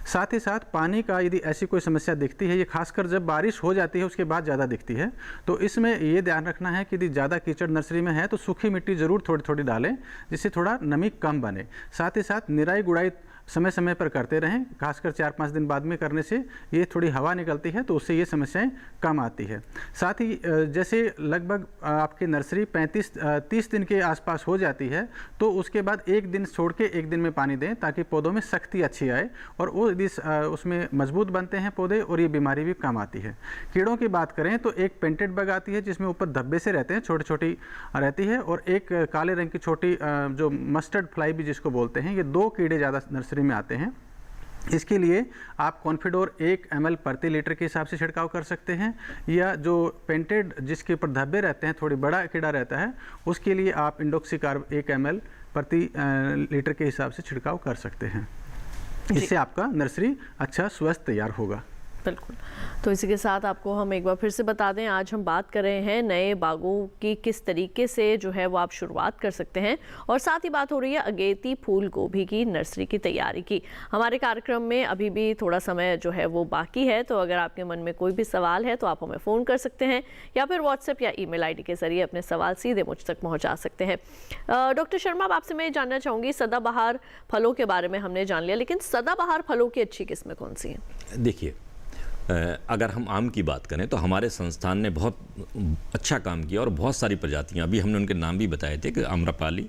साथ ही साथ पानी का यदि ऐसी कोई समस्या दिखती है, ये खासकर जब बारिश हो जाती है उसके बाद ज़्यादा दिखती है, तो इसमें ये ध्यान रखना है कि यदि ज़्यादा कीचड़ नर्सरी में है तो सूखी मिट्टी ज़रूर थोड़ी थोड़ी डालें, जिससे थोड़ा नमी कम बने। साथ ही साथ निराई गुड़ाई समय समय पर करते रहें। खासकर 4-5 दिन बाद में करने से ये थोड़ी हवा निकलती है तो उससे ये समस्याएं कम आती है। साथ ही जैसे लगभग आपकी नर्सरी 30 दिन के आसपास हो जाती है तो उसके बाद 1 दिन छोड़ के 1 दिन में पानी दें ताकि पौधों में सख्ती अच्छी आए और वो उसमें मजबूत बनते हैं पौधे और ये बीमारी भी कम आती है। कीड़ों की बात करें तो एक पेंटेड बग आती है जिसमें ऊपर धब्बे से रहते हैं, छोटी छोटी रहती है, और एक काले रंग की छोटी जो मस्टर्ड फ्लाई भी जिसको बोलते हैं, ये 2 कीड़े ज़्यादा नर्सरी में आते हैं। इसके लिए आप कॉन्फिडोर 1 ml प्रति लीटर के हिसाब से छिड़काव कर सकते हैं, या जो पेंटेड जिसके ऊपर धब्बे रहते हैं, थोड़ी बड़ा कीड़ा रहता है, उसके लिए आप इंडोक्सीकार्ब 1 ml प्रति लीटर के हिसाब से छिड़काव कर सकते हैं। इससे आपका नर्सरी अच्छा स्वस्थ तैयार होगा। बिल्कुल। तो इसी के साथ आपको हम एक बार फिर से बता दें, आज हम बात कर रहे हैं नए बागों की किस तरीके से जो है वो आप शुरुआत कर सकते हैं, और साथ ही बात हो रही है अगेती फूल गोभी की नर्सरी की तैयारी की। हमारे कार्यक्रम में अभी भी थोड़ा समय जो है वो बाकी है, तो अगर आपके मन में कोई भी सवाल है तो आप हमें फ़ोन कर सकते हैं या फिर व्हाट्सएप या ईमेल आईडी के जरिए अपने सवाल सीधे मुझ तक पहुँचा सकते हैं। डॉक्टर शर्मा, अब आपसे मैं जानना चाहूँगी, सदाबहार फलों के बारे में हमने जान लिया, लेकिन सदाबहार फलों की अच्छी किस्में कौन सी हैं? देखिए, अगर हम आम की बात करें तो हमारे संस्थान ने बहुत अच्छा काम किया और बहुत सारी प्रजातियां, अभी हमने उनके नाम भी बताए थे कि आम्रपाली,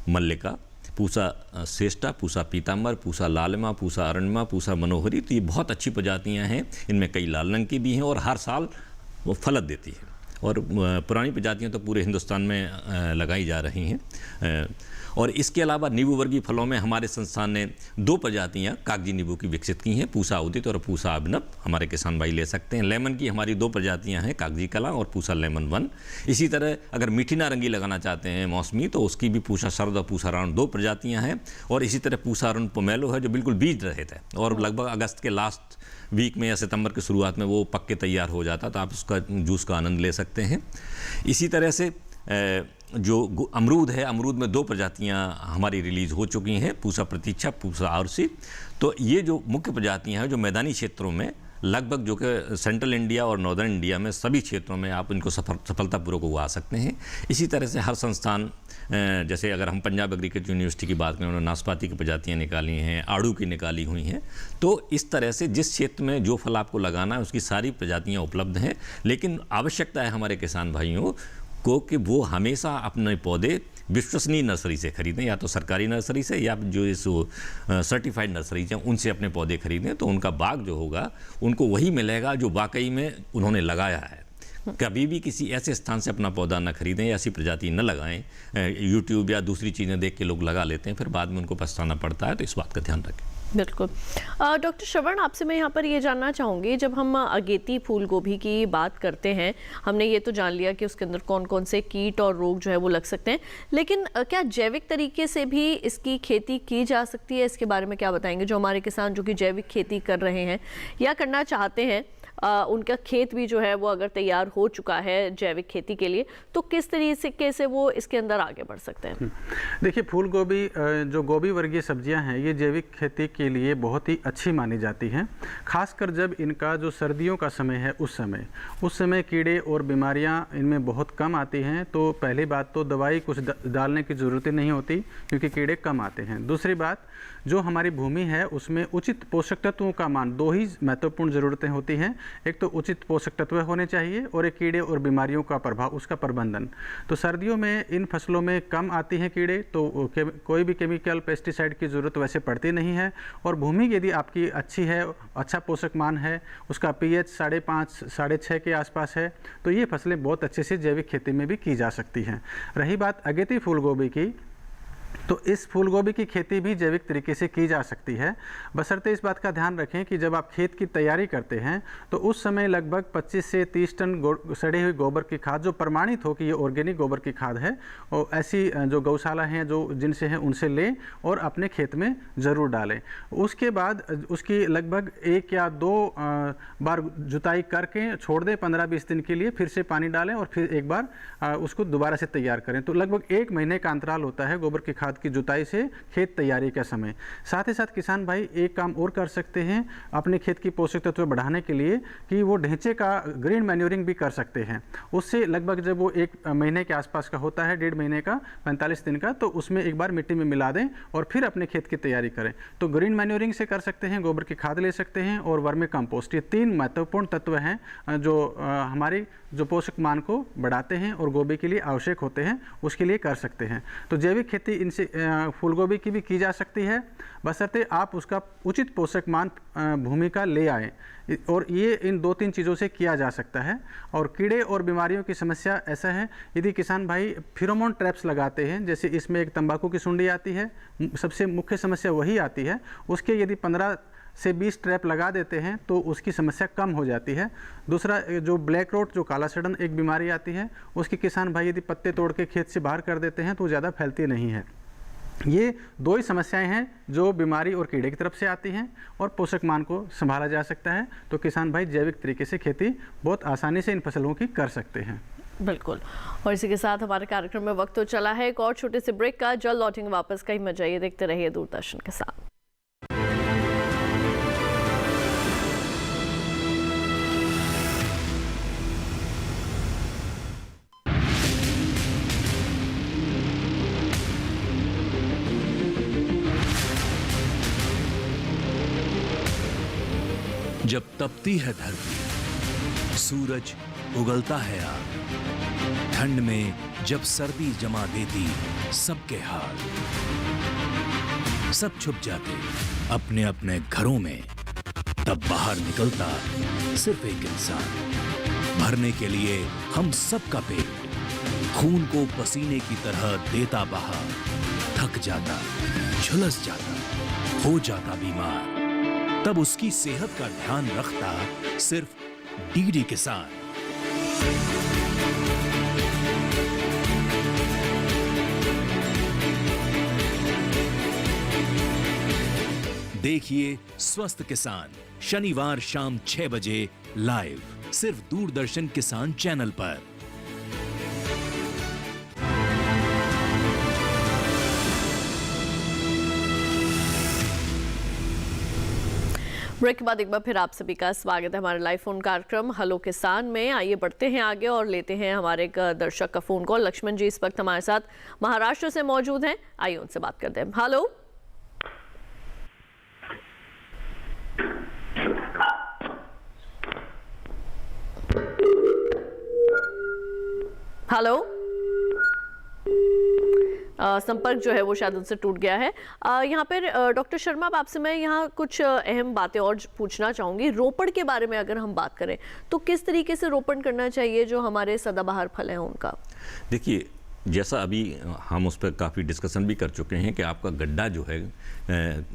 मल्लिका, पूसा श्रेष्ठा, पूसा पीताम्बर, पूसा लालिमा, पूसा अरण्यमा, पूसा मनोहरी, तो ये बहुत अच्छी प्रजातियां हैं। इनमें कई लाल रंग की भी हैं और हर साल वो फलत देती है, और पुरानी प्रजातियां तो पूरे हिंदुस्तान में लगाई जा रही हैं। और इसके अलावा नींबू वर्गीय फलों में हमारे संस्थान ने 2 प्रजातियां कागजी नींबू की विकसित की हैं, पूसा उदित और पूसा अभिनव, हमारे किसान भाई ले सकते हैं। लेमन की हमारी 2 प्रजातियां हैं, कागजी कला और पूसा लेमन 1। इसी तरह अगर मीठी नारंगी लगाना चाहते हैं मौसमी, तो उसकी भी पूसा शरद और पूसा राउंड 2 प्रजातियां हैं। और इसी तरह पूसा अरुण पोमेलो है जो बिल्कुल बीज रहित है, और लगभग अगस्त के लास्ट वीक में या सितंबर की शुरुआत में वो पक के तैयार हो जाता, तो आप उसका जूस का आनंद ले सकते हैं। इसी तरह से जो अमरूद है, अमरूद में 2 प्रजातियां हमारी रिलीज़ हो चुकी हैं, पूसा प्रतीक्षा, पूसा आरसी। तो ये जो मुख्य प्रजातियां हैं जो मैदानी क्षेत्रों में लगभग जो कि सेंट्रल इंडिया और नॉर्दर्न इंडिया में सभी क्षेत्रों में आप इनको सफलतापूर्वक उगा सकते हैं। इसी तरह से हर संस्थान, जैसे अगर हम पंजाब एग्रीकल्चर यूनिवर्सिटी की बात करें, उन्होंने नाशपाती की प्रजातियां निकाली हैं, आड़ू की निकाली हुई हैं। तो इस तरह से जिस क्षेत्र में जो फल आपको लगाना है उसकी सारी प्रजातियाँ उपलब्ध हैं। लेकिन आवश्यकता है हमारे किसान भाइयों को कि वो हमेशा अपने पौधे विश्वसनीय नर्सरी से खरीदें, या तो सरकारी नर्सरी से या जो इस सर्टिफाइड नर्सरी हैं उनसे अपने पौधे खरीदें, तो उनका बाग जो होगा उनको वही मिलेगा जो वाकई में उन्होंने लगाया है। कभी भी किसी ऐसे स्थान से अपना पौधा न खरीदें या ऐसी प्रजाति न लगाएं। यूट्यूब या दूसरी चीज़ें देख के लोग लगा लेते हैं, फिर बाद में उनको पछताना पड़ता है, तो इस बात का ध्यान रखें। बिल्कुल। डॉक्टर श्रवण, आपसे मैं यहाँ पर ये जानना चाहूँगी, जब हम अगेती फूल गोभी की बात करते हैं, हमने ये तो जान लिया कि उसके अंदर कौन कौन से कीट और रोग जो है वो लग सकते हैं, लेकिन क्या जैविक तरीके से भी इसकी खेती की जा सकती है? इसके बारे में क्या बताएंगे? जो हमारे किसान जो कि जैविक खेती कर रहे हैं या करना चाहते हैं, उनका खेत भी जो है वो अगर तैयार हो चुका है जैविक खेती के लिए, तो किस तरीके से वो इसके अंदर आगे बढ़ सकते हैं? देखिए, फूल गोभी जो गोभी वर्गीय सब्जियां हैं, ये जैविक खेती के लिए बहुत ही अच्छी मानी जाती हैं। खासकर जब इनका जो सर्दियों का समय है उस समय कीड़े और बीमारियां इनमें बहुत कम आती हैं। तो पहली बात तो दवाई कुछ डालने की ज़रूरत नहीं होती क्योंकि कीड़े कम आते हैं। दूसरी बात, जो हमारी भूमि है उसमें उचित पोषक तत्वों का मान, 2 ही महत्वपूर्ण ज़रूरतें होती हैं। एक तो उचित पोषक तत्व होने चाहिए और एक कीड़े और बीमारियों का प्रभाव, उसका प्रबंधन। तो सर्दियों में इन फसलों में कम आती हैं कीड़े, तो कोई भी केमिकल पेस्टिसाइड की ज़रूरत वैसे पड़ती नहीं है। और भूमि यदि आपकी अच्छी है, अच्छा पोषक मान है, उसका pH 5.5 6.5 के आसपास है, तो ये फसलें बहुत अच्छे से जैविक खेती में भी की जा सकती हैं। रही बात अगेती फूल गोभी की, तो इस फूल गोभी की खेती भी जैविक तरीके से की जा सकती है, बशर्ते इस बात का ध्यान रखें कि जब आप खेत की तैयारी करते हैं तो उस समय लगभग 25 से 30 टन सड़ी हुई गोबर की खाद, जो प्रमाणित हो कि ये ऑर्गेनिक गोबर की खाद है, और ऐसी जो गौशाला हैं जो जिनसे हैं उनसे लें और अपने खेत में ज़रूर डालें। उसके बाद उसकी लगभग 1 या 2 बार जुताई करके छोड़ दें 15-20 दिन के लिए, फिर से पानी डालें और फिर एक बार उसको दोबारा से तैयार करें। तो लगभग 1 महीने का अंतराल होता है गोबर की खाद की जुताई से खेत तैयारी का समय। साथ ही साथ किसान भाई एक काम और कर सकते हैं अपने खेत की पोषक तत्व बढ़ाने के लिए कि वो ढेंचे का ग्रीन मैन्योरिंग भी कर सकते हैं। उससे लगभग जब वो 1 महीने के आसपास का होता है, 1.5 महीने का, 45 दिन का, तो उसमें एक बार मिट्टी में मिला दें और फिर अपने खेत की तैयारी करें। तो ग्रीन मैन्योरिंग से कर सकते हैं, गोबर की खाद ले सकते हैं और वर्मी कंपोस्ट। ये 3 महत्वपूर्ण तत्व हैं जो हमारी जो पोषक मान को बढ़ाते हैं और गोभी के लिए आवश्यक होते हैं, उसके लिए कर सकते हैं। तो जैविक खेती इनसे फूल गोभी की भी की जा सकती है, बशर्ते आप उसका उचित पोषक मान भूमि का ले आएँ। और ये इन 2-3 चीज़ों से किया जा सकता है। और कीड़े और बीमारियों की समस्या ऐसा है, यदि किसान भाई फिरोमोन ट्रैप्स लगाते हैं, जैसे इसमें एक तंबाकू की सुंडी आती है, सबसे मुख्य समस्या वही आती है, उसके यदि 15 से 20 ट्रैप लगा देते हैं तो उसकी समस्या कम हो जाती है। दूसरा जो ब्लैक रोट, जो काला सड़न एक बीमारी आती है, उसके किसान भाई यदि पत्ते तोड़ के खेत से बाहर कर देते हैं तो ज़्यादा फैलती नहीं है। ये 2 ही समस्याएं हैं जो बीमारी और कीड़े की तरफ से आती हैं और पोषक मान को संभाला जा सकता है। तो किसान भाई जैविक तरीके से खेती बहुत आसानी से इन फसलों की कर सकते हैं। बिल्कुल। और इसी के साथ हमारे कार्यक्रम में वक्त तो चला है एक और छोटे से ब्रेक का। जल्द लौटेंगे वापस, कहीं मत जाइए, देखते रहिए दूरदर्शन के साथ। जब तपती है धरती, सूरज उगलता है आग, ठंड में जब सर्दी जमा देती सबके हाल, सब छुप जाते अपने अपने घरों में, तब बाहर निकलता सिर्फ एक इंसान, भरने के लिए हम सबका पेट, खून को पसीने की तरह देता बहा, थक जाता, झुलस जाता, हो जाता बीमार, तब उसकी सेहत का ध्यान रखता सिर्फ डीडी किसान। देखिए स्वस्थ किसान शनिवार शाम 6 बजे लाइव, सिर्फ दूरदर्शन किसान चैनल पर। ब्रेक के बाद एक बार फिर आप सभी का स्वागत है हमारे लाइव फोन कार्यक्रम हेलो किसान में। आइए बढ़ते हैं आगे और लेते हैं हमारे एक दर्शक का फोन कॉल। लक्ष्मण जी इस वक्त हमारे साथ महाराष्ट्र से मौजूद हैं, आइए उनसे बात करते हैं। हेलो हेलो, संपर्क जो है वो शायद उनसे टूट गया है। यहाँ पर डॉक्टर शर्मा, आपसे मैं यहाँ कुछ अहम बातें और पूछना चाहूँगी। रोपण के बारे में अगर हम बात करें तो किस तरीके से रोपण करना चाहिए जो हमारे सदाबहार फल हैं उनका? देखिए, जैसा अभी हम उस पर काफ़ी डिस्कशन भी कर चुके हैं कि आपका गड्ढा जो है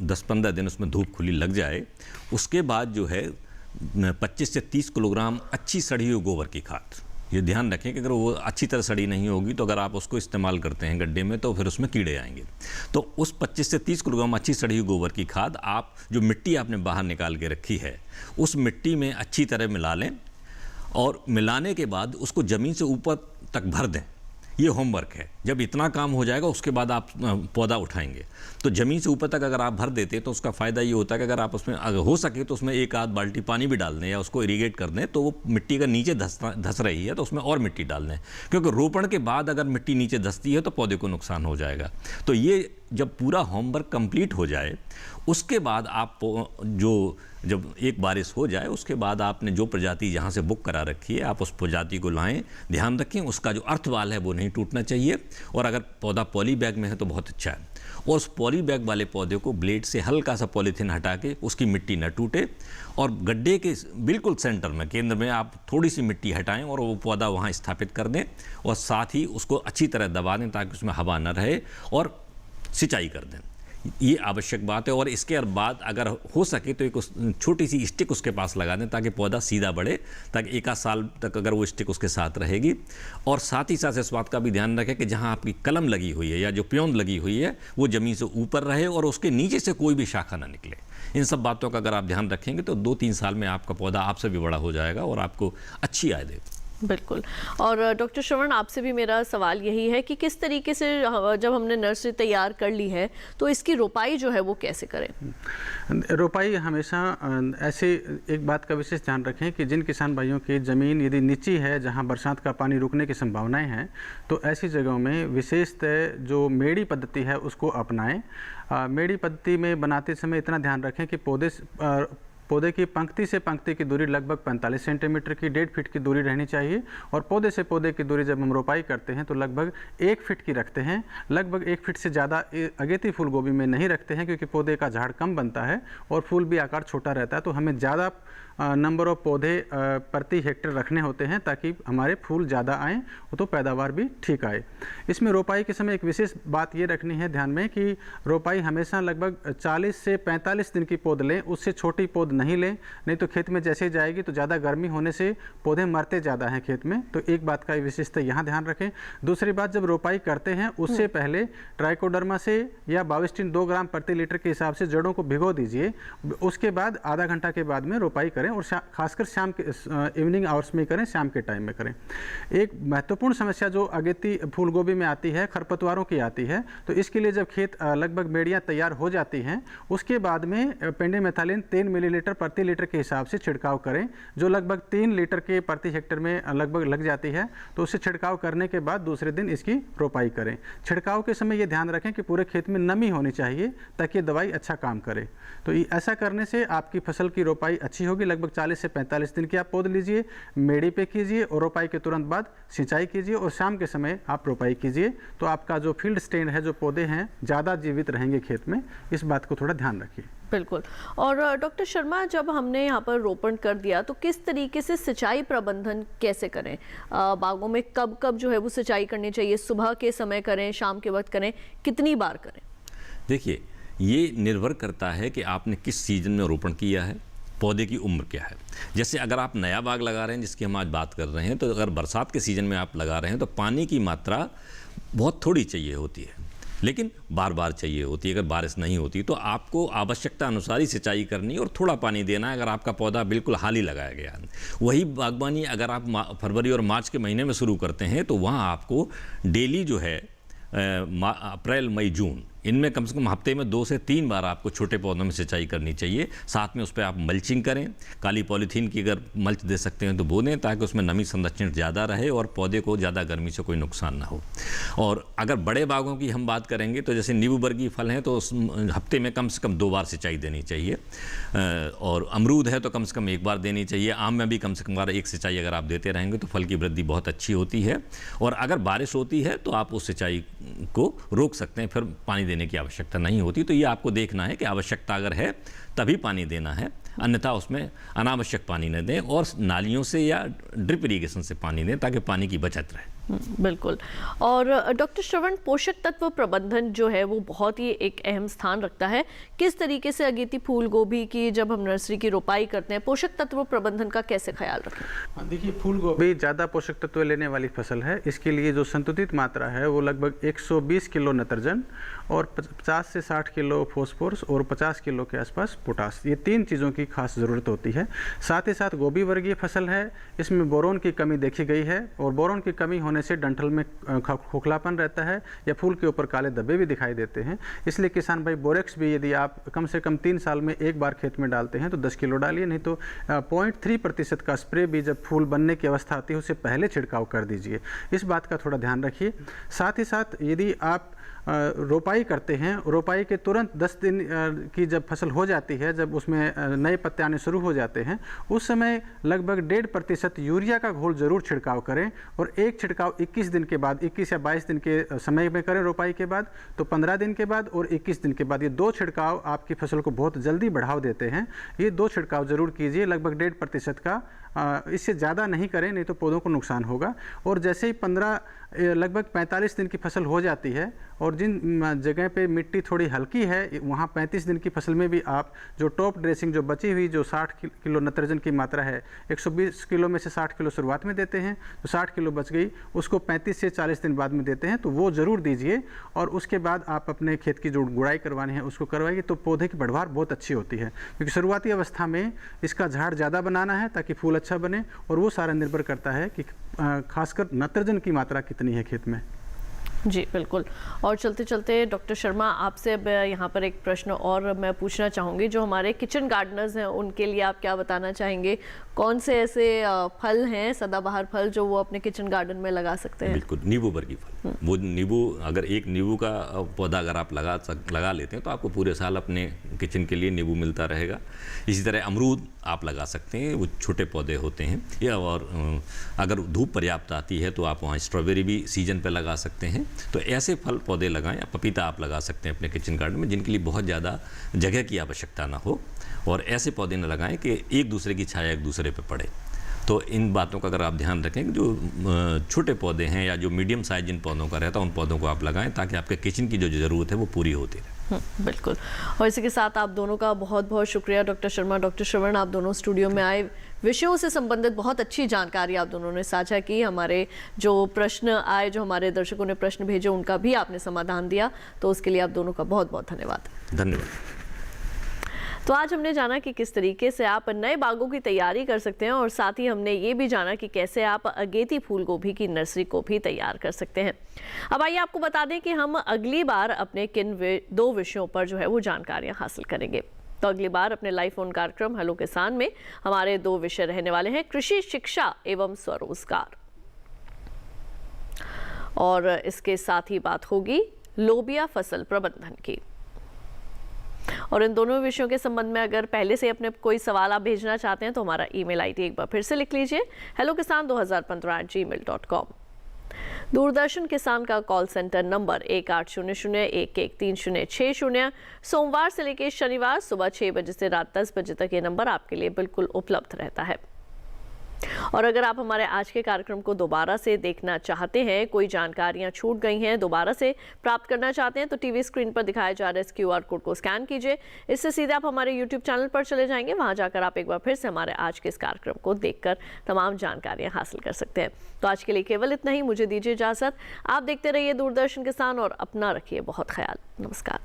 10-15 दिन उसमें धूप खुली लग जाए, उसके बाद जो है 25 से 30 किलोग्राम अच्छी सड़ी हुई गोबर की खाद, ये ध्यान रखें कि अगर वो अच्छी तरह सड़ी नहीं होगी तो अगर आप उसको इस्तेमाल करते हैं गड्ढे में तो फिर उसमें कीड़े आएंगे। तो उस 25 से 30 किलोग्राम अच्छी सड़ी हुई गोबर की खाद आप जो मिट्टी आपने बाहर निकाल के रखी है उस मिट्टी में अच्छी तरह मिला लें और मिलाने के बाद उसको ज़मीन से ऊपर तक भर दें। ये होमवर्क है। जब इतना काम हो जाएगा उसके बाद आप पौधा उठाएंगे। तो ज़मीन से ऊपर तक अगर आप भर देते तो उसका फ़ायदा ये होता है कि अगर आप उसमें अगर हो सके तो उसमें 1-8 बाल्टी पानी भी डाल दें या उसको इरीगेट कर दें, तो वो मिट्टी अगर नीचे धंस रही है तो उसमें और मिट्टी डाल दें, क्योंकि रोपण के बाद अगर मिट्टी नीचे धंसती है तो पौधे को नुकसान हो जाएगा। तो ये जब पूरा होमवर्क कंप्लीट हो जाए उसके बाद आप जब एक बारिश हो जाए उसके बाद आपने जो प्रजाति जहाँ से बुक करा रखी है आप उस प्रजाति को लाएं। ध्यान रखें उसका जो अर्थवाल है वो नहीं टूटना चाहिए, और अगर पौधा पॉली बैग में है तो बहुत अच्छा है। और उस पॉली बैग वाले पौधे को ब्लेड से हल्का सा पॉलीथीन हटा के उसकी मिट्टी न टूटे, और गड्ढे के बिल्कुल सेंटर में केंद्र में आप थोड़ी सी मिट्टी हटाएं और वो पौधा वहाँ स्थापित कर दें, और साथ ही उसको अच्छी तरह दबा दें ताकि उसमें हवा न रहे, और सिंचाई कर दें। ये आवश्यक बात है। और इसके बाद अगर हो सके तो एक छोटी सी स्टिक उसके पास लगा दें ताकि पौधा सीधा बढ़े, ताकि 1 साल तक अगर वो स्टिक उसके साथ रहेगी। और साथ ही साथ इस बात का भी ध्यान रखें कि जहाँ आपकी कलम लगी हुई है या जो प्योंद लगी हुई है वो ज़मीन से ऊपर रहे और उसके नीचे से कोई भी शाखा ना निकले। इन सब बातों का अगर आप ध्यान रखेंगे तो 2-3 साल में आपका पौधा आपसे भी बड़ा हो जाएगा और आपको अच्छी आय देगा। बिल्कुल। और डॉक्टर श्रवण, आपसे भी मेरा सवाल यही है कि किस तरीके से जब हमने नर्सरी तैयार कर ली है तो इसकी रोपाई जो है वो कैसे करें? रोपाई हमेशा ऐसे एक बात का विशेष ध्यान रखें कि जिन किसान भाइयों की ज़मीन यदि नीची है, जहां बरसात का पानी रुकने की संभावनाएं हैं, तो ऐसी जगहों में विशेषतः जो मेड़ी पद्धति है उसको अपनाएं। मेड़ी पद्धति में बनाते समय इतना ध्यान रखें कि पौधे की पंक्ति से पंक्ति की दूरी लगभग 45 सेंटीमीटर की 1.5 फीट की दूरी रहनी चाहिए, और पौधे से पौधे की दूरी जब हम रोपाई करते हैं तो लगभग 1 फीट की रखते हैं। लगभग 1 फीट से ज़्यादा अगेती फूल गोभी में नहीं रखते हैं, क्योंकि पौधे का झाड़ कम बनता है और फूल भी आकार छोटा रहता है। तो हमें ज़्यादा नंबर ऑफ पौधे प्रति हेक्टेयर रखने होते हैं ताकि हमारे फूल ज़्यादा आएँ तो पैदावार भी ठीक आए। इसमें रोपाई के समय एक विशेष बात ये रखनी है ध्यान में कि रोपाई हमेशा लगभग 40 से 45 दिन की पौध लें, उससे छोटी पौध नहीं लें, नहीं तो खेत में जैसे जाएगी तो ज़्यादा गर्मी होने से पौधे मरते ज़्यादा हैं खेत में। तो एक बात का विशेषता यहाँ ध्यान रखें। दूसरी बात, जब रोपाई करते हैं उससे पहले ट्राइकोडर्मा से या बाविस्टिन 2 ग्राम प्रति लीटर के हिसाब से जड़ों को भिगो दीजिए। उसके बाद आधा घंटा के बाद में रोपाई करें, और खासकर शाम के इवनिंग आवर्स में करें, शाम के टाइम में करें। एक महत्वपूर्ण समस्या जो अगेती फूल गोभी में आती है, खरपतवारों की आती है। तो इसके लिए जब खेत लगभग मेड़ियाँ तैयार हो जाती हैं, उसके बाद में पेंडिमेथालिन 3 मिलीलीटर प्रति लीटर के हिसाब से छिड़काव करें, जो लगभग 3 लीटर के प्रति हेक्टेयर में लगभग लग जाती है। तो उससे छिड़काव करने के बाद दूसरे दिन इसकी रोपाई करें। छिड़काव के समय ये ध्यान रखें कि पूरे खेत में नमी होनी चाहिए ताकि दवाई अच्छा काम करे। तो ऐसा करने से आपकी फसल की रोपाई अच्छी होगी। लगभग 40 से 45 दिन की आप पौध लीजिए, मेड़ी पे कीजिए और रोपाई के तुरंत बाद सिंचाई कीजिए, और शाम के समय आप रोपाई कीजिए। तो आपका जो फील्ड स्टैंड है, जो पौधे हैं, ज़्यादा जीवित रहेंगे खेत में। इस बात को थोड़ा ध्यान रखिए। बिल्कुल। और डॉक्टर शर्मा, जब हमने यहाँ पर रोपण कर दिया तो किस तरीके से सिंचाई प्रबंधन कैसे करें? बागों में कब कब जो है वो सिंचाई करनी चाहिए? सुबह के समय करें, शाम के वक्त करें, कितनी बार करें? देखिए, ये निर्भर करता है कि आपने किस सीजन में रोपण किया है, पौधे की उम्र क्या है। जैसे अगर आप नया बाग लगा रहे हैं, जिसकी हम आज बात कर रहे हैं, तो अगर बरसात के सीज़न में आप लगा रहे हैं तो पानी की मात्रा बहुत थोड़ी चाहिए होती है, लेकिन बार बार चाहिए होती है। अगर बारिश नहीं होती तो आपको आवश्यकता अनुसार ही सिंचाई करनी और थोड़ा पानी देना है। अगर आपका पौधा बिल्कुल हाल ही लगाया गया है, वही बागबानी अगर आप फरवरी और मार्च के महीने में शुरू करते हैं तो वहाँ आपको डेली जो है अप्रैल, मई, जून, इनमें कम से कम हफ्ते में 2 से 3 बार आपको छोटे पौधों में सिंचाई करनी चाहिए। साथ में उस पर आप मल्चिंग करें। काली पॉलीथीन की अगर मल्च दे सकते हैं तो वो दें, ताकि उसमें नमी संरक्षण ज़्यादा रहे और पौधे को ज़्यादा गर्मी से कोई नुकसान ना हो। और अगर बड़े बागों की हम बात करेंगे तो जैसे नींबू वर्गीय फल हैं तो उस हफ्ते में कम से कम 2 बार सिंचाई देनी चाहिए, और अमरूद है तो कम से कम 1 बार देनी चाहिए। आम में भी कम से कम बार 1 सिंचाई अगर आप देते रहेंगे तो फल की वृद्धि बहुत अच्छी होती है। और अगर बारिश होती है तो आप उस सिंचाई को रोक सकते हैं, फिर पानी देने की आवश्यकता नहीं होती। तो ये आपको देखना है कि आवश्यकता अगर है तभी पानी देना है, अन्यथा उसमें अनावश्यक पानी न दें और नालियों से या ड्रिप इरिगेशन से पानी दें ताकि पानी की बचत रहे। बिल्कुल। और डॉक्टर श्रवण, पोषक तत्व प्रबंधन जो है वो बहुत ही एक अहम स्थान रखता है। किस तरीके से अगेती फूल गोभी की जब हम नर्सरी की रोपाई करते हैं, पोषक तत्व प्रबंधन का कैसे ख्याल रखें? देखिए, फूल गोभी ज़्यादा पोषक तत्व लेने वाली फसल है। इसके लिए जो संतुलित मात्रा है वो लगभग 120 किलो नाइट्रोजन और 50 से 60 किलो फॉस्फोरस और 50 किलो के आसपास पोटास, ये 3 चीज़ों की खास ज़रूरत होती है। साथ ही साथ गोभी वर्गीय फसल है, इसमें बोरोन की कमी देखी गई है, और बोरोन की कमी होने से डंठल में खोखलापन रहता है या फूल के ऊपर काले धब्बे भी दिखाई देते हैं। इसलिए किसान भाई बोरेक्स भी यदि आप कम से कम 3 साल में 1 बार खेत में डालते हैं तो 10 किलो डालिए, नहीं तो 0.3% का स्प्रे भी जब फूल बनने की अवस्था आती है उससे पहले छिड़काव कर दीजिए। इस बात का थोड़ा ध्यान रखिए। साथ ही साथ यदि आप रोपाई करते हैं, रोपाई के तुरंत 10 दिन की जब फसल हो जाती है, जब उसमें नए पत्ते आने शुरू हो जाते हैं, उस समय लगभग 1.5% यूरिया का घोल जरूर छिड़काव करें, और एक छिड़काव 21 दिन के बाद, 21 या 22 दिन के समय में करें रोपाई के बाद, तो 15 दिन के बाद और 21 दिन के बाद। ये 2 छिड़काव आपकी फसल को बहुत जल्दी बढ़ाव देते हैं। ये 2 छिड़काव जरूर कीजिए, लगभग 1.5% का। इससे ज़्यादा नहीं करें, नहीं तो पौधों को नुकसान होगा। और जैसे ही लगभग 45 दिन की फसल हो जाती है और जिन जगह पे मिट्टी थोड़ी हल्की है वहाँ 35 दिन की फसल में भी आप जो टॉप ड्रेसिंग जो बची हुई जो 60 किलो नाइट्रोजन की मात्रा है, 120 किलो में से 60 किलो शुरुआत में देते हैं, तो 60 किलो बच गई, उसको 35 से 40 दिन बाद में देते हैं, तो वो ज़रूर दीजिए। और उसके बाद आप अपने खेत की जो गुड़ाई करवानी है उसको करवाइए, तो पौधे की बढ़वार बहुत अच्छी होती है। क्योंकि शुरुआती अवस्था में इसका झाड़ ज़्यादा बनाना है ताकि फूल अच्छा बने, और वो सारा निर्भर करता है कि खासकर नाइट्रोजन की मात्रा कितनी है खेत में। जी बिल्कुल। और चलते चलते डॉक्टर शर्मा आपसे अब यहाँ पर एक प्रश्न और मैं पूछना चाहूँगी, जो हमारे किचन गार्डनर्स हैं उनके लिए आप क्या बताना चाहेंगे, कौन से ऐसे फल हैं सदाबहार फल जो वो अपने किचन गार्डन में लगा सकते हैं? बिल्कुल, नींबू वर्गीय फल। वो नींबू, अगर एक नींबू का पौधा अगर आप लगा लेते हैं तो आपको पूरे साल अपने किचन के लिए नींबू मिलता रहेगा। इसी तरह अमरूद आप लगा सकते हैं, वो छोटे पौधे होते हैं। या और अगर धूप पर्याप्त आती है तो आप वहाँ स्ट्रॉबेरी भी सीजन पे लगा सकते हैं। तो ऐसे फल पौधे लगाएं। पपीता आप लगा सकते हैं अपने किचन गार्डन में, जिनके लिए बहुत ज़्यादा जगह की आवश्यकता ना हो। और ऐसे पौधे न लगाएं कि एक दूसरे की छाया एक दूसरे पे पड़े। तो इन बातों का अगर आप ध्यान रखें कि जो छोटे पौधे हैं या जो मीडियम साइज जिन पौधों का रहता है उन पौधों को आप लगाएं, ताकि आपके किचन की जो ज़रूरत है वो पूरी होती रहे। बिल्कुल। और इसी के साथ आप दोनों का बहुत बहुत शुक्रिया डॉक्टर शर्मा, डॉक्टर श्रवण, आप दोनों स्टूडियो में आए, विषयों से संबंधित बहुत अच्छी जानकारी आप दोनों ने साझा की। हमारे जो प्रश्न आए, जो हमारे दर्शकों ने प्रश्न भेजे, उनका भी आपने समाधान दिया, तो उसके लिए आप दोनों का बहुत बहुत धन्यवाद। धन्यवाद। तो आज हमने जाना कि किस तरीके से आप नए बागों की तैयारी कर सकते हैं, और साथ ही हमने ये भी जाना कि कैसे आप अगेती फूल गोभी की नर्सरी को भी तैयार कर सकते हैं। अब आइए आपको बता दें कि हम अगली बार अपने किन दो विषयों पर जो है वो जानकारियां हासिल करेंगे। तो अगली बार अपने लाइव फोन कार्यक्रम हेलो किसान में हमारे दो विषय रहने वाले हैं, कृषि शिक्षा एवं स्वरोजगार, और इसके साथ ही बात होगी लोबिया फसल प्रबंधन की। और इन दोनों विषयों के संबंध में अगर पहले से अपने कोई सवाल आप भेजना चाहते हैं तो हमारा ईमेल आईडी एक बार फिर से लिख लीजिए, hellokisan2015@gmail.com। दूरदर्शन किसान का कॉल सेंटर नंबर 1800113060, सोमवार से लेकर शनिवार सुबह 6 बजे से रात 10 बजे तक ये नंबर आपके लिए बिल्कुल उपलब्ध रहता है। और अगर आप हमारे आज के कार्यक्रम को दोबारा से देखना चाहते हैं, कोई जानकारियां छूट गई हैं, दोबारा से प्राप्त करना चाहते हैं, तो टीवी स्क्रीन पर दिखाए जा रहे इस QR कोड को स्कैन कीजिए। इससे सीधे आप हमारे YouTube चैनल पर चले जाएंगे। वहां जाकर आप एक बार फिर से हमारे आज के इस कार्यक्रम को देखकर तमाम जानकारियां हासिल कर सकते हैं। तो आज के लिए केवल इतना ही, मुझे दीजिए इजाजत। आप देखते रहिए दूरदर्शन किसान और अपना रखिए बहुत ख्याल। नमस्कार।